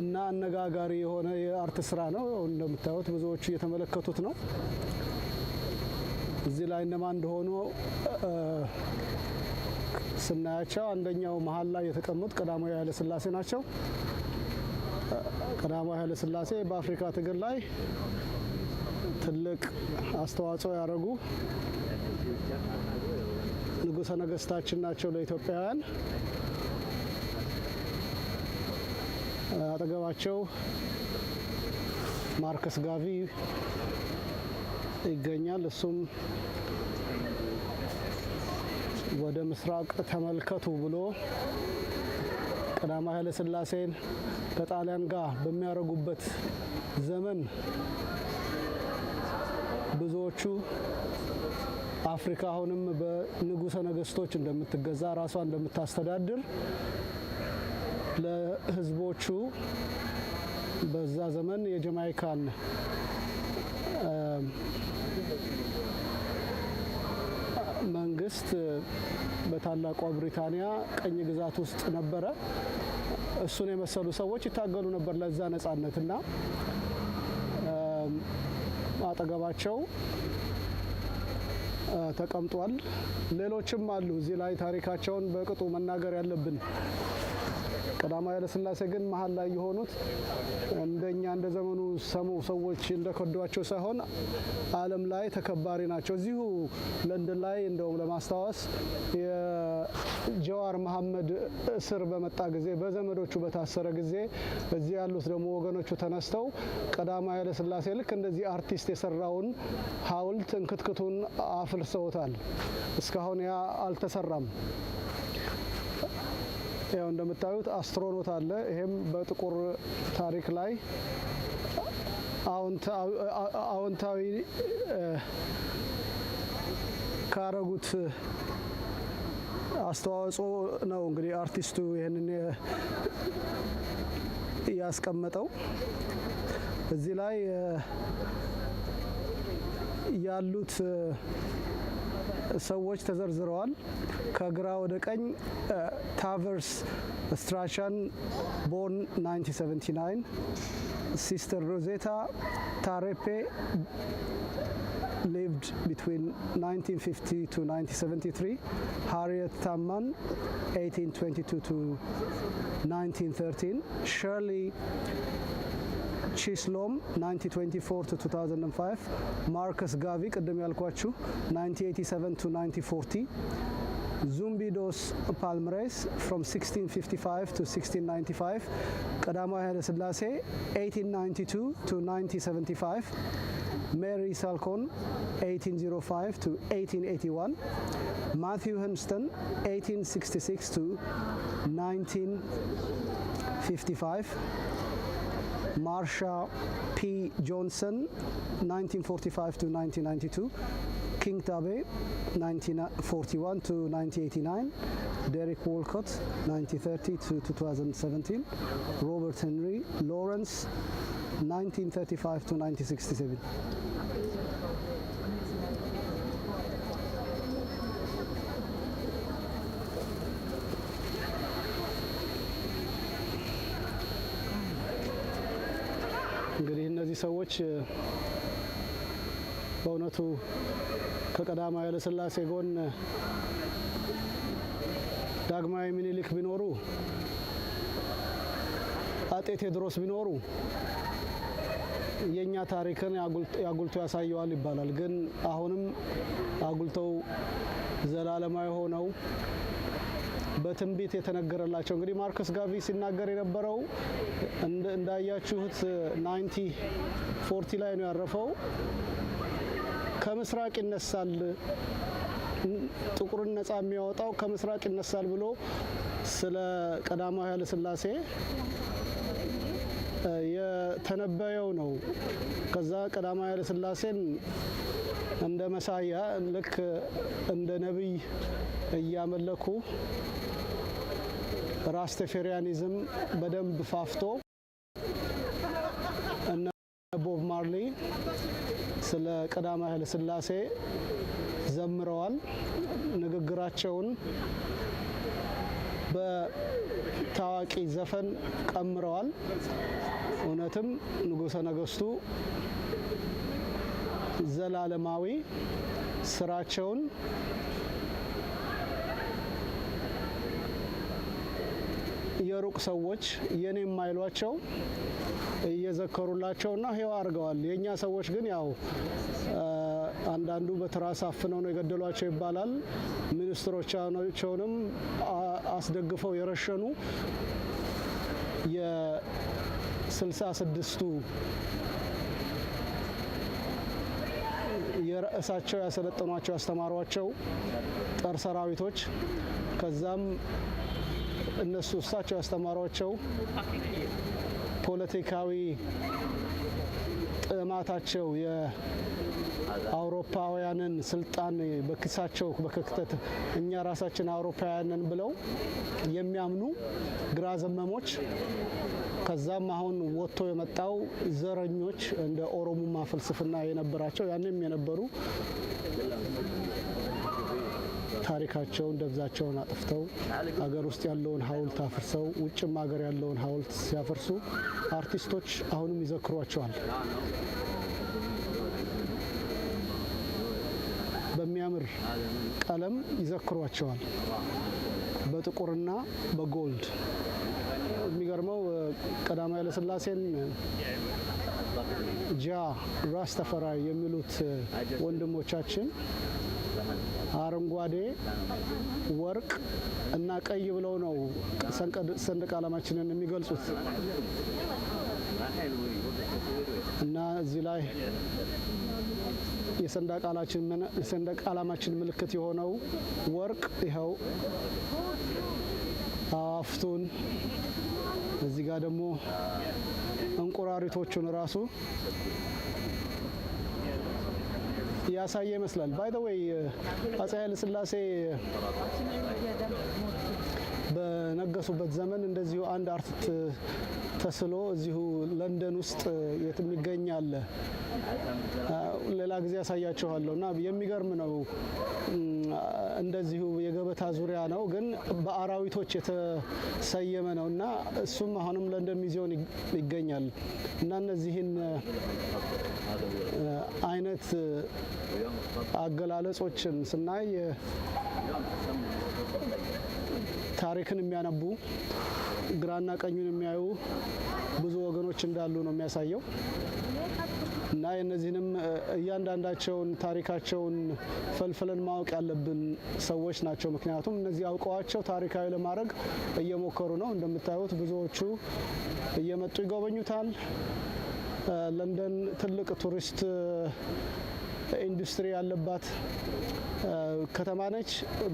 እና አነጋጋሪ የሆነ የአርት ስራ ነው። እንደምታዩት ብዙዎቹ እየተመለከቱት ነው። እዚህ ላይ እነማን እንደሆኑ ስናያቸው አንደኛው መሀል ላይ የተቀመጡት ቀዳማዊ ኃይለ ሥላሴ ናቸው። ቀዳማዊ ኃይለ ሥላሴ በአፍሪካ ትግል ላይ ትልቅ አስተዋጽኦ ያደረጉ ንጉሠ ነገሥታችን ናቸው ለኢትዮጵያውያን። አጠገባቸው ማርከስ ጋቪ ይገኛል። እሱም ወደ ምስራቅ ተመልከቱ ብሎ ቀዳማዊ ኃይለ ሥላሴን ከጣሊያን ጋር በሚያደርጉበት ዘመን ብዙዎቹ አፍሪካ አሁንም በንጉሠ ነገሥቶች እንደምትገዛ ራሷ እንደምታስተዳድር ለሕዝቦቹ በዛ ዘመን የጀማይካን መንግስት በታላቋ ብሪታንያ ቀኝ ግዛት ውስጥ ነበረ። እሱን የመሰሉ ሰዎች ይታገሉ ነበር ለዛ ነጻነትና አጠገባቸው ተቀምጧል። ሌሎችም አሉ እዚህ ላይ ታሪካቸውን በቅጡ መናገር ያለብን። ቀዳማዊ ኃይለ ሥላሴ ግን መሀል ላይ የሆኑት እንደኛ እንደ ዘመኑ ሰዎች እንደከዷቸው ሳይሆን ዓለም ላይ ተከባሪ ናቸው። እዚሁ ለንደን ላይ እንደውም ለማስታወስ የጀዋር መሐመድ እስር በመጣ ጊዜ በዘመዶቹ በታሰረ ጊዜ እዚህ ያሉት ደግሞ ወገኖቹ ተነስተው ቀዳማዊ ኃይለ ሥላሴ ልክ እንደዚህ አርቲስት የሰራውን ሐውልት እንክትክቱን አፍርሰውታል። እስካሁን ያ አልተሰራም። ያው እንደምታዩት አስትሮኖት አለ። ይሄም በጥቁር ታሪክ ላይ አዎንታዊ ካረጉት አስተዋጽኦ ነው እንግዲህ አርቲስቱ ይሄንን ያስቀመጠው። እዚህ ላይ ያሉት ሰዎች ተዘርዝረዋል። ከግራ ወደ ቀኝ ታቨርስ ስትራቻን ቦርን 1979፣ ሲስተር ሮዜታ ታሬፔ lived between 1950 to 1973, Harriet Tubman 1822 to 1913, Shirley Chislom 1924 to 2005, Marcus Garvey ቅድም ያልኳችሁ 1987 to 1940, Zumbidos Palmares from 1655 to 1695, ቀዳማዊ ኃይለ ሥላሴ 1892 to 1975, Mary Salcon 1805 to 1881, Matthew Henston 1866 to 1955, Marsha P. Johnson 1945 to 1992, King Tabe 1941 to 1989, Derek Walcott 1930 to 2017, Robert Henry Lawrence 1935 to 1967. እንግዲህ እነዚህ ሰዎች በእውነቱ ከቀዳማዊ ኃይለ ሥላሴ ጎን ዳግማዊ ምኒልክ ቢኖሩ አጤ ቴዎድሮስ ቢኖሩ የኛ ታሪክን ያጉልቶ ያሳየዋል ይባላል። ግን አሁንም አጉልተው ዘላለማዊ ሆነው በትንቢት የተነገረላቸው እንግዲህ ማርከስ ጋርቪ ሲናገር የነበረው እንዳያችሁት 1940 ላይ ነው ያረፈው። ከምስራቅ ይነሳል፣ ጥቁርን ነፃ የሚያወጣው ከምስራቅ ይነሳል ብሎ ስለ ቀዳማዊ ኃይለ ሥላሴ የተነበየው ነው። ከዛ ቀዳማዊ ኃይለ ሥላሴን እንደ መሳያ ልክ እንደ ነብይ እያመለኩ ራስተፌሪያኒዝም በደንብ ፋፍቶ እነ ቦብ ማርሊ ስለ ቀዳማዊ ኃይለ ሥላሴ ዘምረዋል። ንግግራቸውን በታዋቂ ዘፈን ቀምረዋል። እውነትም ንጉሠ ነገሥቱ ዘላለማዊ ስራቸውን የሩቅ ሰዎች የኔ የማይሏቸው እየዘከሩላቸውና ሕያው አድርገዋል። የኛ ሰዎች ግን ያው አንዳንዱ በትራስ አፍነው ነው የገደሏቸው ይባላል። ሚኒስትሮቻቸውንም አስደግፈው የረሸኑ የ66ቱ የራሳቸው ያሰለጠኗቸው ያስተማሯቸው ጦር ሰራዊቶች ከዛም እነሱ እሳቸው ያስተማሯቸው ፖለቲካዊ ጥማታቸው የአውሮፓውያንን ስልጣን በክሳቸው በክተት እኛ ራሳችን አውሮፓውያንን ብለው የሚያምኑ ግራ ዘመሞች ከዛም አሁን ወጥቶ የመጣው ዘረኞች እንደ ኦሮሞማ ፍልስፍና የነበራቸው ያንም የነበሩ ታሪካቸውን ደብዛቸውን አጥፍተው አገር ውስጥ ያለውን ሐውልት አፍርሰው ውጭም ሀገር ያለውን ሐውልት ሲያፈርሱ አርቲስቶች አሁንም ይዘክሯቸዋል። በሚያምር ቀለም ይዘክሯቸዋል፣ በጥቁርና በጎልድ። የሚገርመው ቀዳማዊ ኃይለ ሥላሴን ጃ ራስተፈራይ የሚሉት ወንድሞቻችን አረንጓዴ፣ ወርቅ እና ቀይ ብለው ነው ሰንደቅ ዓላማችንን የሚገልጹት እና እዚህ ላይ የሰንደቅ ዓላማችን ምልክት የሆነው ወርቅ ይኸው አፍቱን እዚህ ጋር ደግሞ እንቁራሪቶቹን ራሱ ያሳየ ይመስላል። ባይ ዘ ዌይ አፄ ኃይለ ሥላሴ በነገሱበት ዘመን እንደዚሁ አንድ አርት ተስሎ እዚሁ ለንደን ውስጥ የሚገኝ አለ። ሌላ ጊዜ ያሳያችኋለሁ እና የሚገርም ነው። እንደዚሁ የገበታ ዙሪያ ነው፣ ግን በአራዊቶች የተሰየመ ነው እና እሱም አሁንም ለንደን ሚዚዮን ይገኛል እና እነዚህን አይነት አገላለጾችን ስናይ ታሪክን የሚያነቡ ግራና ቀኙን የሚያዩ ብዙ ወገኖች እንዳሉ ነው የሚያሳየው እና የእነዚህንም እያንዳንዳቸውን ታሪካቸውን ፈልፍለን ማወቅ ያለብን ሰዎች ናቸው። ምክንያቱም እነዚህ አውቀዋቸው ታሪካዊ ለማድረግ እየሞከሩ ነው። እንደምታዩት ብዙዎቹ እየመጡ ይጎበኙታል። ለንደን ትልቅ ቱሪስት ኢንዱስትሪ ያለባት ከተማ ነች።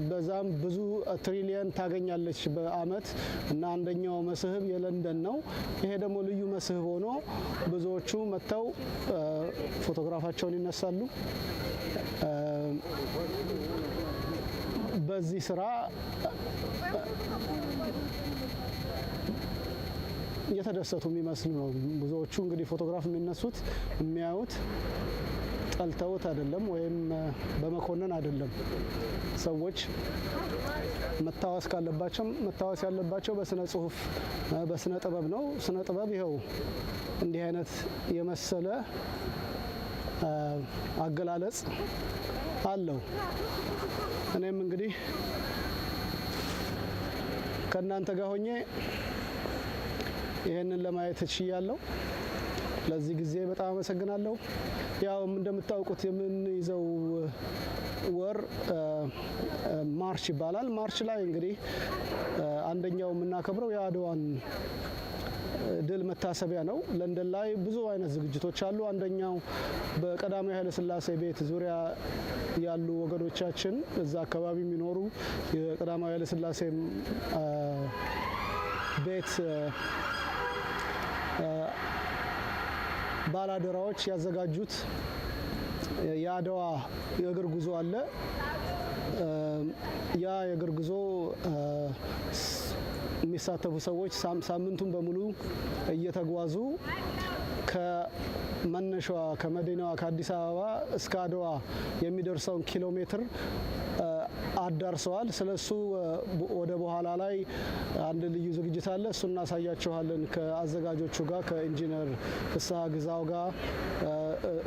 በዛም ብዙ ትሪሊየን ታገኛለች በአመት እና አንደኛው መስህብ የለንደን ነው። ይሄ ደግሞ ልዩ መስህብ ሆኖ ብዙዎቹ መጥተው ፎቶግራፋቸውን ይነሳሉ። በዚህ ስራ እየተደሰቱ የሚመስሉ ነው ብዙዎቹ። እንግዲህ ፎቶግራፍ የሚነሱት የሚያዩት ጠልተውት አይደለም ወይም በመኮነን አይደለም። ሰዎች መታወስ ካለባቸው መታወስ ያለባቸው በስነ ጽሁፍ በስነ ጥበብ ነው። ስነ ጥበብ ይኸው እንዲህ አይነት የመሰለ አገላለጽ አለው። እኔም እንግዲህ ከእናንተ ጋር ሆኜ ይሄንን ለማየት እችላለሁ። ለዚህ ጊዜ በጣም አመሰግናለሁ። ያው እንደምታውቁት የምንይዘው ወር ማርች ይባላል። ማርች ላይ እንግዲህ አንደኛው የምናከብረው የአድዋን ድል መታሰቢያ ነው። ለንደን ላይ ብዙ አይነት ዝግጅቶች አሉ። አንደኛው በቀዳማዊ ኃይለ ሥላሴ ቤት ዙሪያ ያሉ ወገኖቻችን እዛ አካባቢ የሚኖሩ የቀዳማዊ ኃይለ ሥላሴ ቤት ባላደራዎች ያዘጋጁት የአድዋ የእግር ጉዞ አለ። ያ የእግር ጉዞ የሚሳተፉ ሰዎች ሳምንቱን በሙሉ እየተጓዙ ከመነሻዋ ከመዲናዋ ከአዲስ አበባ እስከ አድዋ የሚደርሰውን ኪሎ ሜትር አዳርሰዋል። ስለሱ ወደ በኋላ ላይ አንድ ልዩ ዝግጅት አለ። እሱ እናሳያችኋለን ከአዘጋጆቹ ጋር ከኢንጂነር ፍስሐ ግዛው ጋር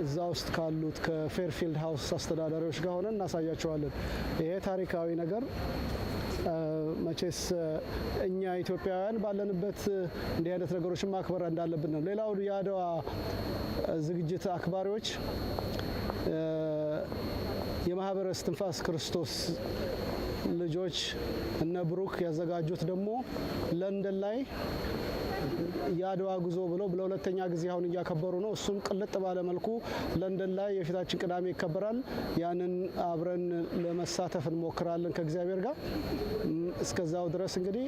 እዛ ውስጥ ካሉት ከፌርፊልድ ሃውስ አስተዳዳሪዎች ጋር ሆነን እናሳያችኋለን። ይሄ ታሪካዊ ነገር መቼስ እኛ ኢትዮጵያውያን ባለንበት እንዲህ አይነት ነገሮችን ማክበር እንዳለብን ነው። ሌላው የአድዋ ዝግጅት አክባሪዎች የማህበረ እስትንፋስ ክርስቶስ ልጆች እነ ብሩክ ያዘጋጁት ደግሞ ለንደን ላይ የአድዋ ጉዞ ብለው ለሁለተኛ ጊዜ አሁን እያከበሩ ነው። እሱም ቅልጥ ባለ መልኩ ለንደን ላይ የፊታችን ቅዳሜ ይከበራል። ያንን አብረን ለመሳተፍ እንሞክራለን ከእግዚአብሔር ጋር። እስከዛው ድረስ እንግዲህ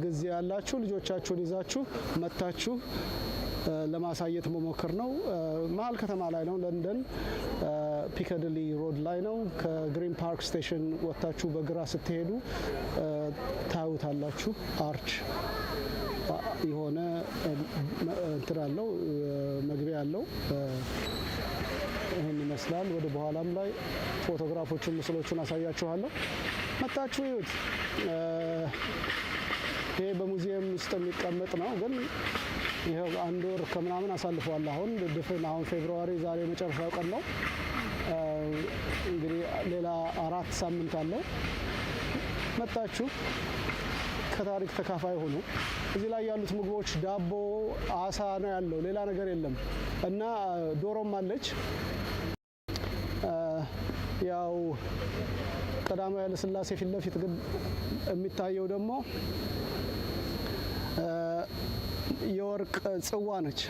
ጊዜ ያላችሁ ልጆቻችሁን ይዛችሁ መታችሁ ለማሳየት መሞከር ነው። መሀል ከተማ ላይ ነው ለንደን ፒካዲሊ ሮድ ላይ ነው። ከግሪን ፓርክ ስቴሽን ወጥታችሁ በግራ ስትሄዱ ታዩታላችሁ። አርች የሆነ እንትን አለው መግቢያ አለው። ይህን ይመስላል። ወደ በኋላም ላይ ፎቶግራፎችን ምስሎቹን አሳያችኋለሁ። መጣችሁ ይዩት። ይሄ በሙዚየም ውስጥ የሚቀመጥ ነው፣ ግን ይሄው አንድ ወር ከምናምን አሳልፈዋል። አሁን ድፍን አሁን ፌብሩዋሪ ዛሬ መጨረሻው ቀን ነው። እንግዲህ ሌላ 4 ሳምንት አለው። መጣችሁ ከታሪክ ተካፋይ ሆኑ። እዚህ ላይ ያሉት ምግቦች ዳቦ፣ አሳ ነው ያለው፣ ሌላ ነገር የለም እና ዶሮም አለች። ያው ቀዳማዊ ኃይለ ሥላሴ ፊት ለፊት ግን የሚታየው ደግሞ የወርቅ ጽዋ ነች።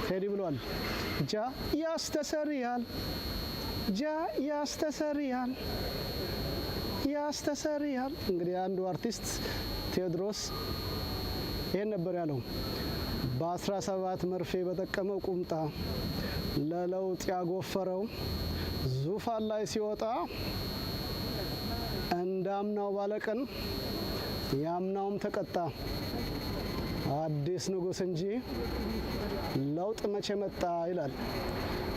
ቴዲ ብሏል። ጃ ያስተሰርያል፣ ጃ ያስተሰርያል፣ ያስተሰርያል። እንግዲህ አንዱ አርቲስት ቴዎድሮስ ይሄን ነበር ያለው። በ17 መርፌ በጠቀመው ቁምጣ ለለውጥ ያጎፈረው ዙፋን ላይ ሲወጣ እንዳምናው ባለቀን ያምናውም ተቀጣ። አዲስ ንጉሥ እንጂ ለውጥ መቼ መጣ ይላል።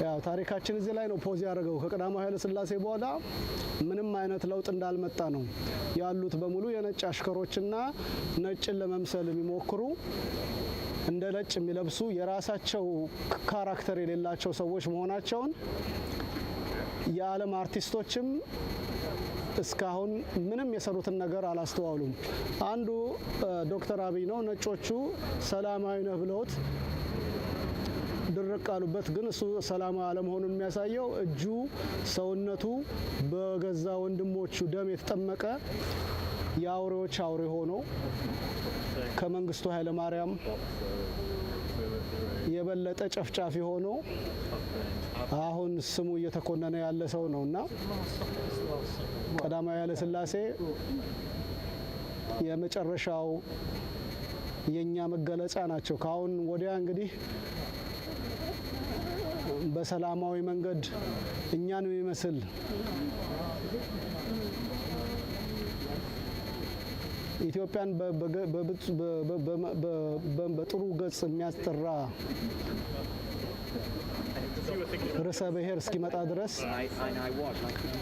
ያው ታሪካችን እዚህ ላይ ነው ፖዝ ያደረገው። ከቀዳማዊ ኃይለ ሥላሴ በኋላ ምንም አይነት ለውጥ እንዳልመጣ ነው ያሉት በሙሉ የነጭ አሽከሮችና ነጭን ለመምሰል የሚሞክሩ እንደ ነጭ የሚለብሱ የራሳቸው ካራክተር የሌላቸው ሰዎች መሆናቸውን የዓለም አርቲስቶችም እስካሁን ምንም የሰሩትን ነገር አላስተዋሉም። አንዱ ዶክተር አብይ ነው። ነጮቹ ሰላማዊ ነህ ብለውት ድርቅ አሉበት። ግን እሱ ሰላማዊ አለመሆኑን የሚያሳየው እጁ ሰውነቱ በገዛ ወንድሞቹ ደም የተጠመቀ የአውሬዎች አውሬ ሆኖ ከመንግስቱ ኃይለ ማርያም የበለጠ ጨፍጫፊ ሆኖ አሁን ስሙ እየተኮነነ ያለ ሰው ነውና ቀዳማዊ ኃይለ ሥላሴ የመጨረሻው የኛ መገለጫ ናቸው። ካሁን ወዲያ እንግዲህ በሰላማዊ መንገድ እኛን የሚመስል ኢትዮጵያን በጥሩ ገጽ የሚያስጠራ ርዕሰ ብሔር እስኪመጣ ድረስ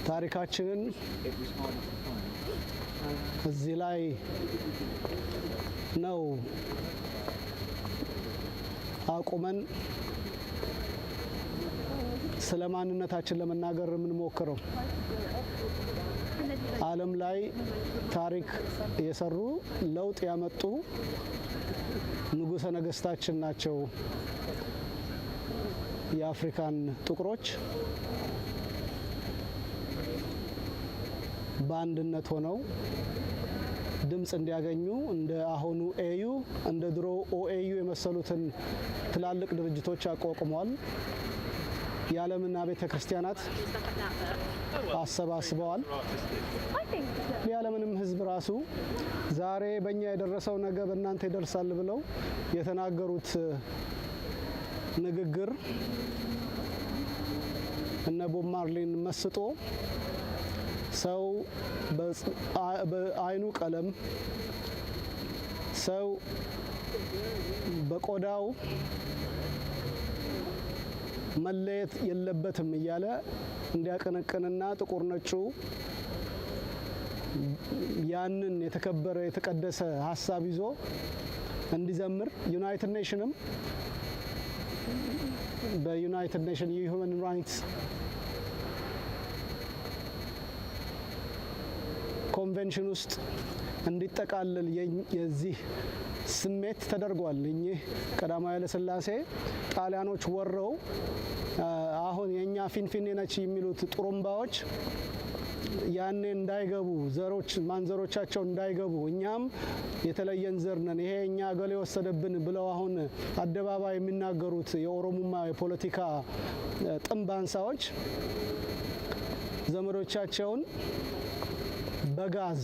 ታሪካችንን እዚህ ላይ ነው አቁመን ስለማንነታችን ለመናገር የምንሞክረው ዓለም ላይ ታሪክ የሰሩ ለውጥ ያመጡ ንጉሠ ነገስታችን ናቸው። የአፍሪካን ጥቁሮች በአንድነት ሆነው ድምጽ እንዲያገኙ እንደ አሁኑ ኤዩ እንደ ድሮ ኦኤዩ የመሰሉትን ትላልቅ ድርጅቶች አቋቁመዋል። የዓለምና ቤተ ክርስቲያናት አሰባስበዋል። የዓለምንም ሕዝብ ራሱ ዛሬ በእኛ የደረሰው ነገ በእናንተ ይደርሳል ብለው የተናገሩት ንግግር እነ ቦብ ማርሊን መስጦ ሰው በአይኑ ቀለም ሰው በቆዳው መለየት የለበትም እያለ እንዲያቀነቅንና ጥቁር ነጩ ያንን የተከበረ የተቀደሰ ሀሳብ ይዞ እንዲዘምር ዩናይትድ ኔሽንም በዩናይትድ ኔሽን የሂውማን ራይትስ ኮንቬንሽን ውስጥ እንዲጠቃለል የዚህ ስሜት ተደርጓል። እኚህ ቀዳማዊ ኃይለ ሥላሴ ጣሊያኖች ወረው አሁን የኛ ፊንፊኔ ነች የሚሉት ጥሩምባዎች ያኔ እንዳይገቡ ዘሮች ማንዘሮቻቸው እንዳይገቡ እኛም የተለየን ዘር ነን ይሄ እኛ ገሌ ወሰደብን ብለው አሁን አደባባይ የሚናገሩት የኦሮሞማ የፖለቲካ ጥንባንሳዎች ዘመዶቻቸውን በጋዝ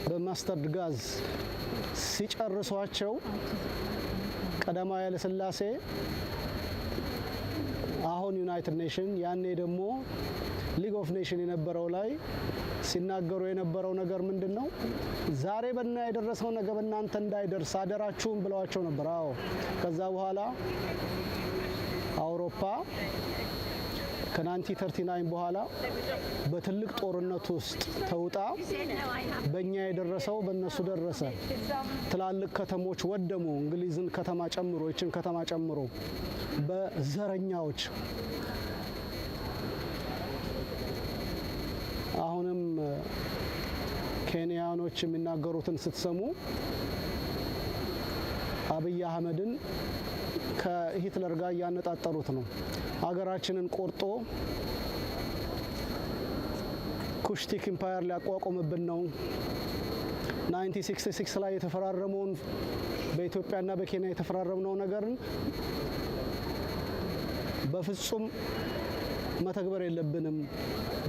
በማስተርድ ጋዝ ሲጨርሷቸው ቀዳማዊ ኃይለ ሥላሴ አሁን ዩናይትድ ኔሽን ያኔ ደግሞ ሊግ ኦፍ ኔሽን የነበረው ላይ ሲናገሩ የነበረው ነገር ምንድነው? ዛሬ በእና የደረሰው ነገ በእናንተ እንዳይደርስ አደራችሁን ብለዋቸው ነበር። አዎ ከዛ በኋላ አውሮፓ ከ1939 በኋላ በትልቅ ጦርነት ውስጥ ተውጣ በእኛ የደረሰው በእነሱ ደረሰ። ትላልቅ ከተሞች ወደሙ፣ እንግሊዝን ከተማ ጨምሮ ይችን ከተማ ጨምሮ በዘረኛዎች። አሁንም ኬንያኖች የሚናገሩትን ስትሰሙ አብይ አህመድን ከሂትለር ጋር እያነጣጠሩት ነው። ሀገራችንን ቆርጦ ኩሽቲክ ኢምፓየር ሊያቋቁምብን ነው። 1966 ላይ የተፈራረመውን በኢትዮጵያና በኬንያ የተፈራረመው ነገርን በፍጹም መተግበር የለብንም።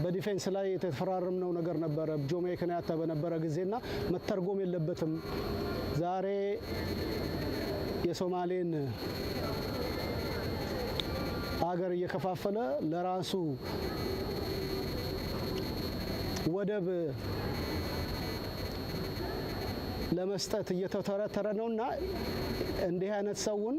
በዲፌንስ ላይ የተፈራረምነው ነገር ነበረ ጆሞ ኬንያታ በነበረ ጊዜና መተርጎም የለበትም። ዛሬ የሶማሌን አገር እየከፋፈለ ለራሱ ወደብ ለመስጠት እየተተረተረ ነውና እንዲህ አይነት ሰውን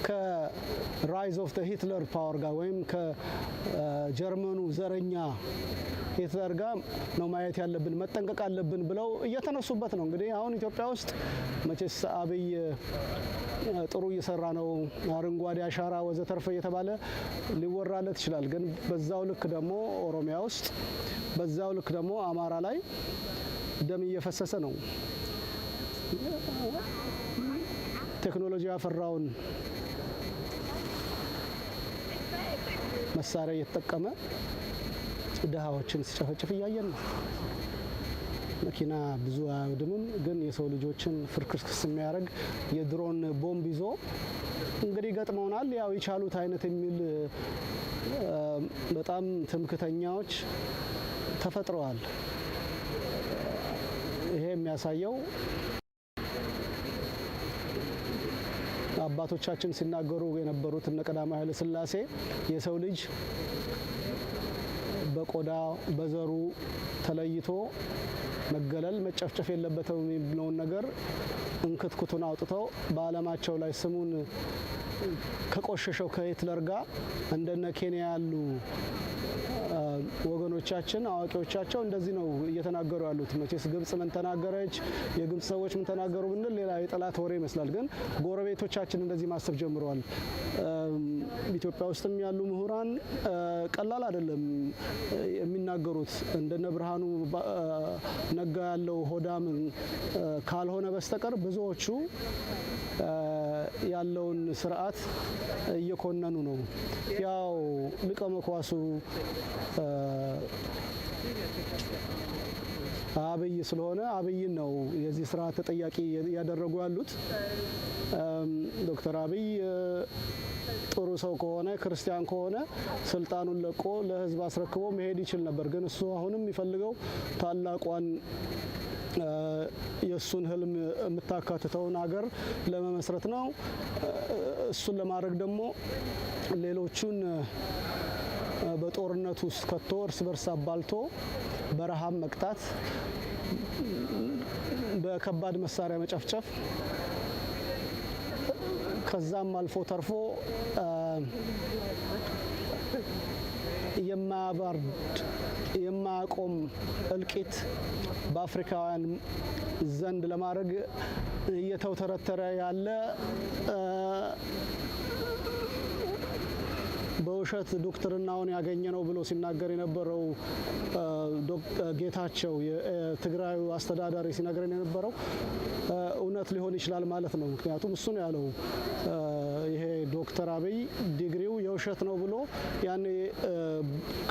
ከራይዝ ኦፍ ዘ ሂትለር ፓወር ጋር ወይም ከጀርመኑ ዘረኛ ሂትለር ጋር ነው ማየት ያለብን፣ መጠንቀቅ አለብን ብለው እየተነሱበት ነው። እንግዲህ አሁን ኢትዮጵያ ውስጥ መቼስ አብይ ጥሩ እየሰራ ነው፣ አረንጓዴ አሻራ ወዘተርፈ እየተባለ ሊወራለት ይችላል። ግን በዛው ልክ ደግሞ ኦሮሚያ ውስጥ በዛው ልክ ደግሞ አማራ ላይ ደም እየፈሰሰ ነው። ቴክኖሎጂ ያፈራውን መሳሪያ እየተጠቀመ ድሃዎችን ሲጨፈጭፍ እያየን ነው። መኪና ብዙ አያወድምም፣ ግን የሰው ልጆችን ፍርክስክስ የሚያደርግ የድሮን ቦምብ ይዞ እንግዲህ ገጥመውናል። ያው የቻሉት አይነት የሚል በጣም ትምክተኛዎች ተፈጥረዋል። ይሄ የሚያሳየው አባቶቻችን ሲናገሩ የነበሩት እነ ቀዳማዊ ኃይለ ሥላሴ የሰው ልጅ በቆዳ በዘሩ ተለይቶ መገለል መጨፍጨፍ የለበትም የሚለውን ነገር እንክትኩቱን አውጥተው በዓለማቸው ላይ ስሙን ከቆሸሸው ከሂትለር ጋር እንደነ ኬንያ ያሉ ወገኖቻችን አዋቂዎቻቸው እንደዚህ ነው እየተናገሩ ያሉት። መቼስ ግብጽ ምን ተናገረች፣ የግብጽ ሰዎች ምን ተናገሩ ብንል ሌላ የጠላት ወሬ ይመስላል። ግን ጎረቤቶቻችን እንደዚህ ማሰብ ጀምረዋል። ኢትዮጵያ ውስጥም ያሉ ምሁራን ቀላል አይደለም የሚናገሩት። እንደነ ብርሃኑ ነጋ ያለው ሆዳም ካልሆነ በስተቀር ብዙዎቹ ያለውን ስርዓት እየኮነኑ ነው። ያው ሊቀ መኳሱ አብይ ስለሆነ አብይን ነው የዚህ ስርዓት ተጠያቂ ያደረጉ ያሉት። ዶክተር አብይ ጥሩ ሰው ከሆነ ክርስቲያን ከሆነ ስልጣኑን ለቆ ለህዝብ አስረክቦ መሄድ ይችል ነበር። ግን እሱ አሁንም የሚፈልገው ታላቋን የሱን ህልም የምታካትተውን ሀገር ለመመስረት ነው። እሱን ለማድረግ ደግሞ ሌሎቹን በጦርነት ውስጥ ከቶ እርስ በርስ አባልቶ በረሃብ መቅጣት፣ በከባድ መሳሪያ መጨፍጨፍ፣ ከዛም አልፎ ተርፎ የማያቆም እልቂት በአፍሪካውያን ዘንድ ለማድረግ እየተውተረተረ ያለ በውሸት ዶክትርናውን ያገኘ ነው ብሎ ሲናገር የነበረው ጌታቸው የትግራዩ አስተዳዳሪ ሲናገር የነበረው እውነት ሊሆን ይችላል ማለት ነው። ምክንያቱም እሱ ነው ያለው ይሄ ዶክተር አብይ ዲግሪው የውሸት ነው ብሎ ያኔ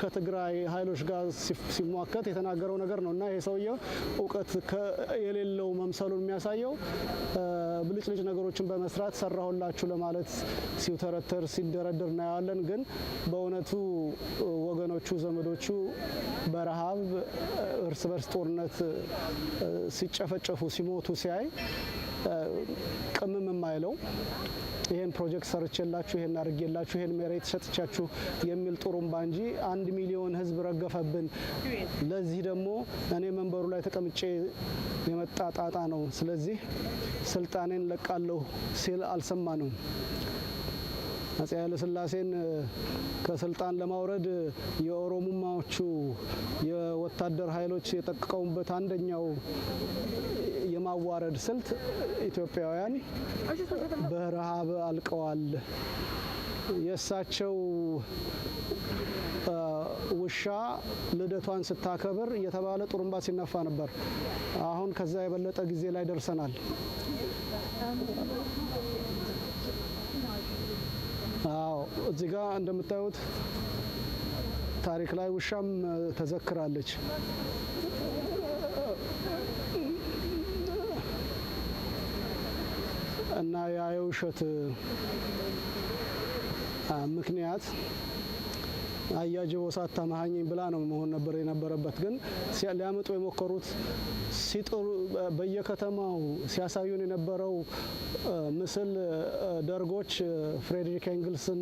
ከትግራይ ኃይሎች ጋር ሲሟከት የተናገረው ነገር ነው። እና ይሄ ሰውዬው እውቀት የሌለው መምሰሉን የሚያሳየው ብልጭልጭ ነገሮችን በመስራት ሰራሁላችሁ ለማለት ሲውተረተር ሲደረደር እናያለን። ግን በእውነቱ ወገኖቹ ዘመዶቹ በረሃብ እርስ በርስ ጦርነት ሲጨፈጨፉ ሲሞቱ ሲያይ ቅምም የማይለው ይሄን ፕሮጀክት ሰርቼላችሁ ይሄን አድርጌላችሁ ይሄን መሬት ሰጥቻችሁ የሚል ጥሩምባ እንጂ 1 ሚሊዮን ህዝብ ረገፈብን፣ ለዚህ ደግሞ እኔ መንበሩ ላይ ተቀምጬ የመጣ ጣጣ ነው፣ ስለዚህ ስልጣኔን ለቃለሁ ሲል አልሰማንም። አፄ ኃይለ ሥላሴን ከስልጣን ለማውረድ የኦሮሞማዎቹ የወታደር ኃይሎች የጠቀሙበት አንደኛው የማዋረድ ስልት ኢትዮጵያውያን በረሃብ አልቀዋል፣ የእሳቸው ውሻ ልደቷን ስታከብር እየተባለ ጥሩምባ ሲነፋ ነበር። አሁን ከዛ የበለጠ ጊዜ ላይ ደርሰናል። አዎ እዚህ ጋር እንደምታዩት ታሪክ ላይ ውሻም ተዘክራለች። እና ያ የውሸት ምክንያት አያጅቦ ሳታመሃኘኝ ብላ ነው መሆን ነበር የነበረበት። ግን ሊያመጡ የሞከሩት ሲጥሩ በየከተማው ሲያሳዩን የነበረው ምስል ደርጎች ፍሬድሪክ ኤንግልስን፣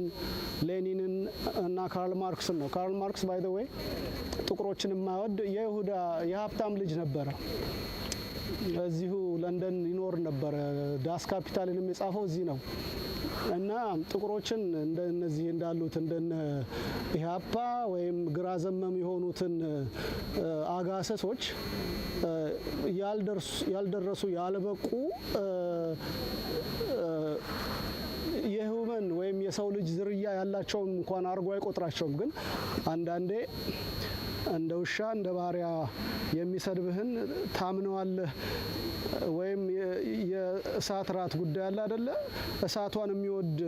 ሌኒንን እና ካርል ማርክስን ነው። ካርል ማርክስ ባይ ዘ ዌይ ጥቁሮችን የማይወድ የይሁዳ የሀብታም ልጅ ነበረ። እዚሁ ለንደን ይኖር ነበረ። ዳስ ካፒታልንም የጻፈው እዚህ ነው። እና ጥቁሮችን እንደነዚህ እንዳሉት እንደነ ኢህአፓ ወይም ግራ ዘመም የሆኑትን አጋሰሶች ያልደረሱ ያልበቁ የሁመን ወይም የሰው ልጅ ዝርያ ያላቸውን እንኳን አርጎ አይቆጥራቸውም። ግን አንዳንዴ እንደ ውሻ እንደ ባሪያ የሚሰድብህን ታምነዋለህ። ወይም የእሳት ራት ጉዳይ አለ አይደለ? እሳቷን የሚወድ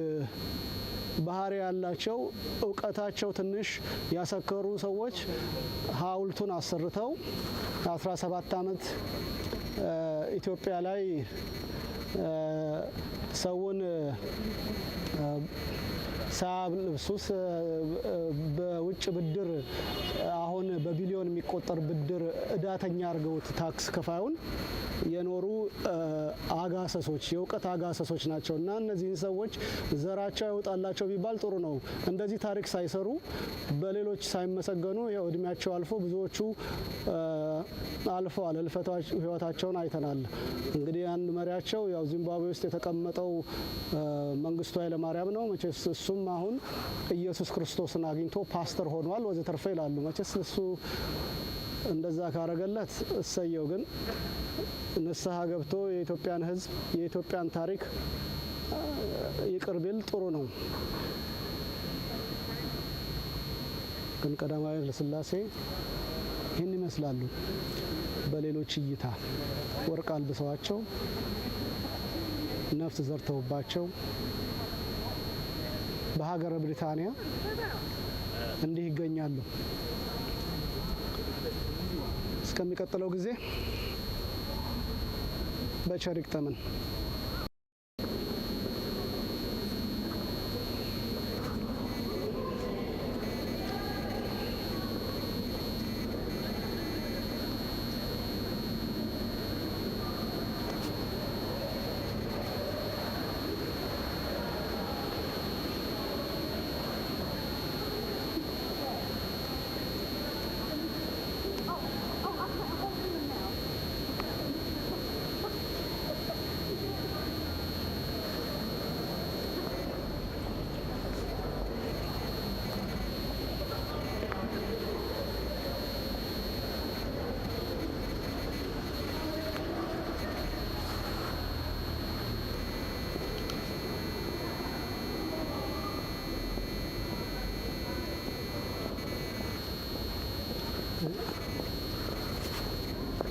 ባህሪ ያላቸው እውቀታቸው ትንሽ ያሰከሩ ሰዎች ሐውልቱን አሰርተው 17 ዓመት ኢትዮጵያ ላይ ሰውን ሳብልብሱስ በውጭ ብድር አሁን በቢሊዮን የሚቆጠር ብድር እዳተኛ አድርገውት ታክስ ከፋዩን የኖሩ አጋሰሶች የእውቀት አጋሰሶች ናቸው። እና እነዚህን ሰዎች ዘራቸው ያወጣላቸው ቢባል ጥሩ ነው። እንደዚህ ታሪክ ሳይሰሩ በሌሎች ሳይመሰገኑ ያው እድሜያቸው አልፎ ብዙዎቹ አልፈዋል። ህይወታቸውን አይተናል። እንግዲህ አንድ መሪያቸው ያው ዚምባብዌ ውስጥ የተቀመጠው መንግስቱ ኃይለ ማርያም ነው። መቼስ እሱም አሁን ኢየሱስ ክርስቶስን አግኝቶ ፓስተር ሆኗል ወዘተርፈ ይላሉ። መቼስ እሱ እንደዛ ካረገለት እሰየው። ግን ንስሐ ገብቶ የኢትዮጵያን ህዝብ የኢትዮጵያን ታሪክ ይቅር ቢል ጥሩ ነው። ግን ቀዳማዊ ኃይለ ሥላሴ ይህን ይመስላሉ። በሌሎች እይታ ወርቅ አልብሰዋቸው ነፍስ ዘርተውባቸው በሀገረ ብሪታንያ እንዲህ ይገኛሉ። እስከሚቀጥለው ጊዜ በቸር ይግጠመን።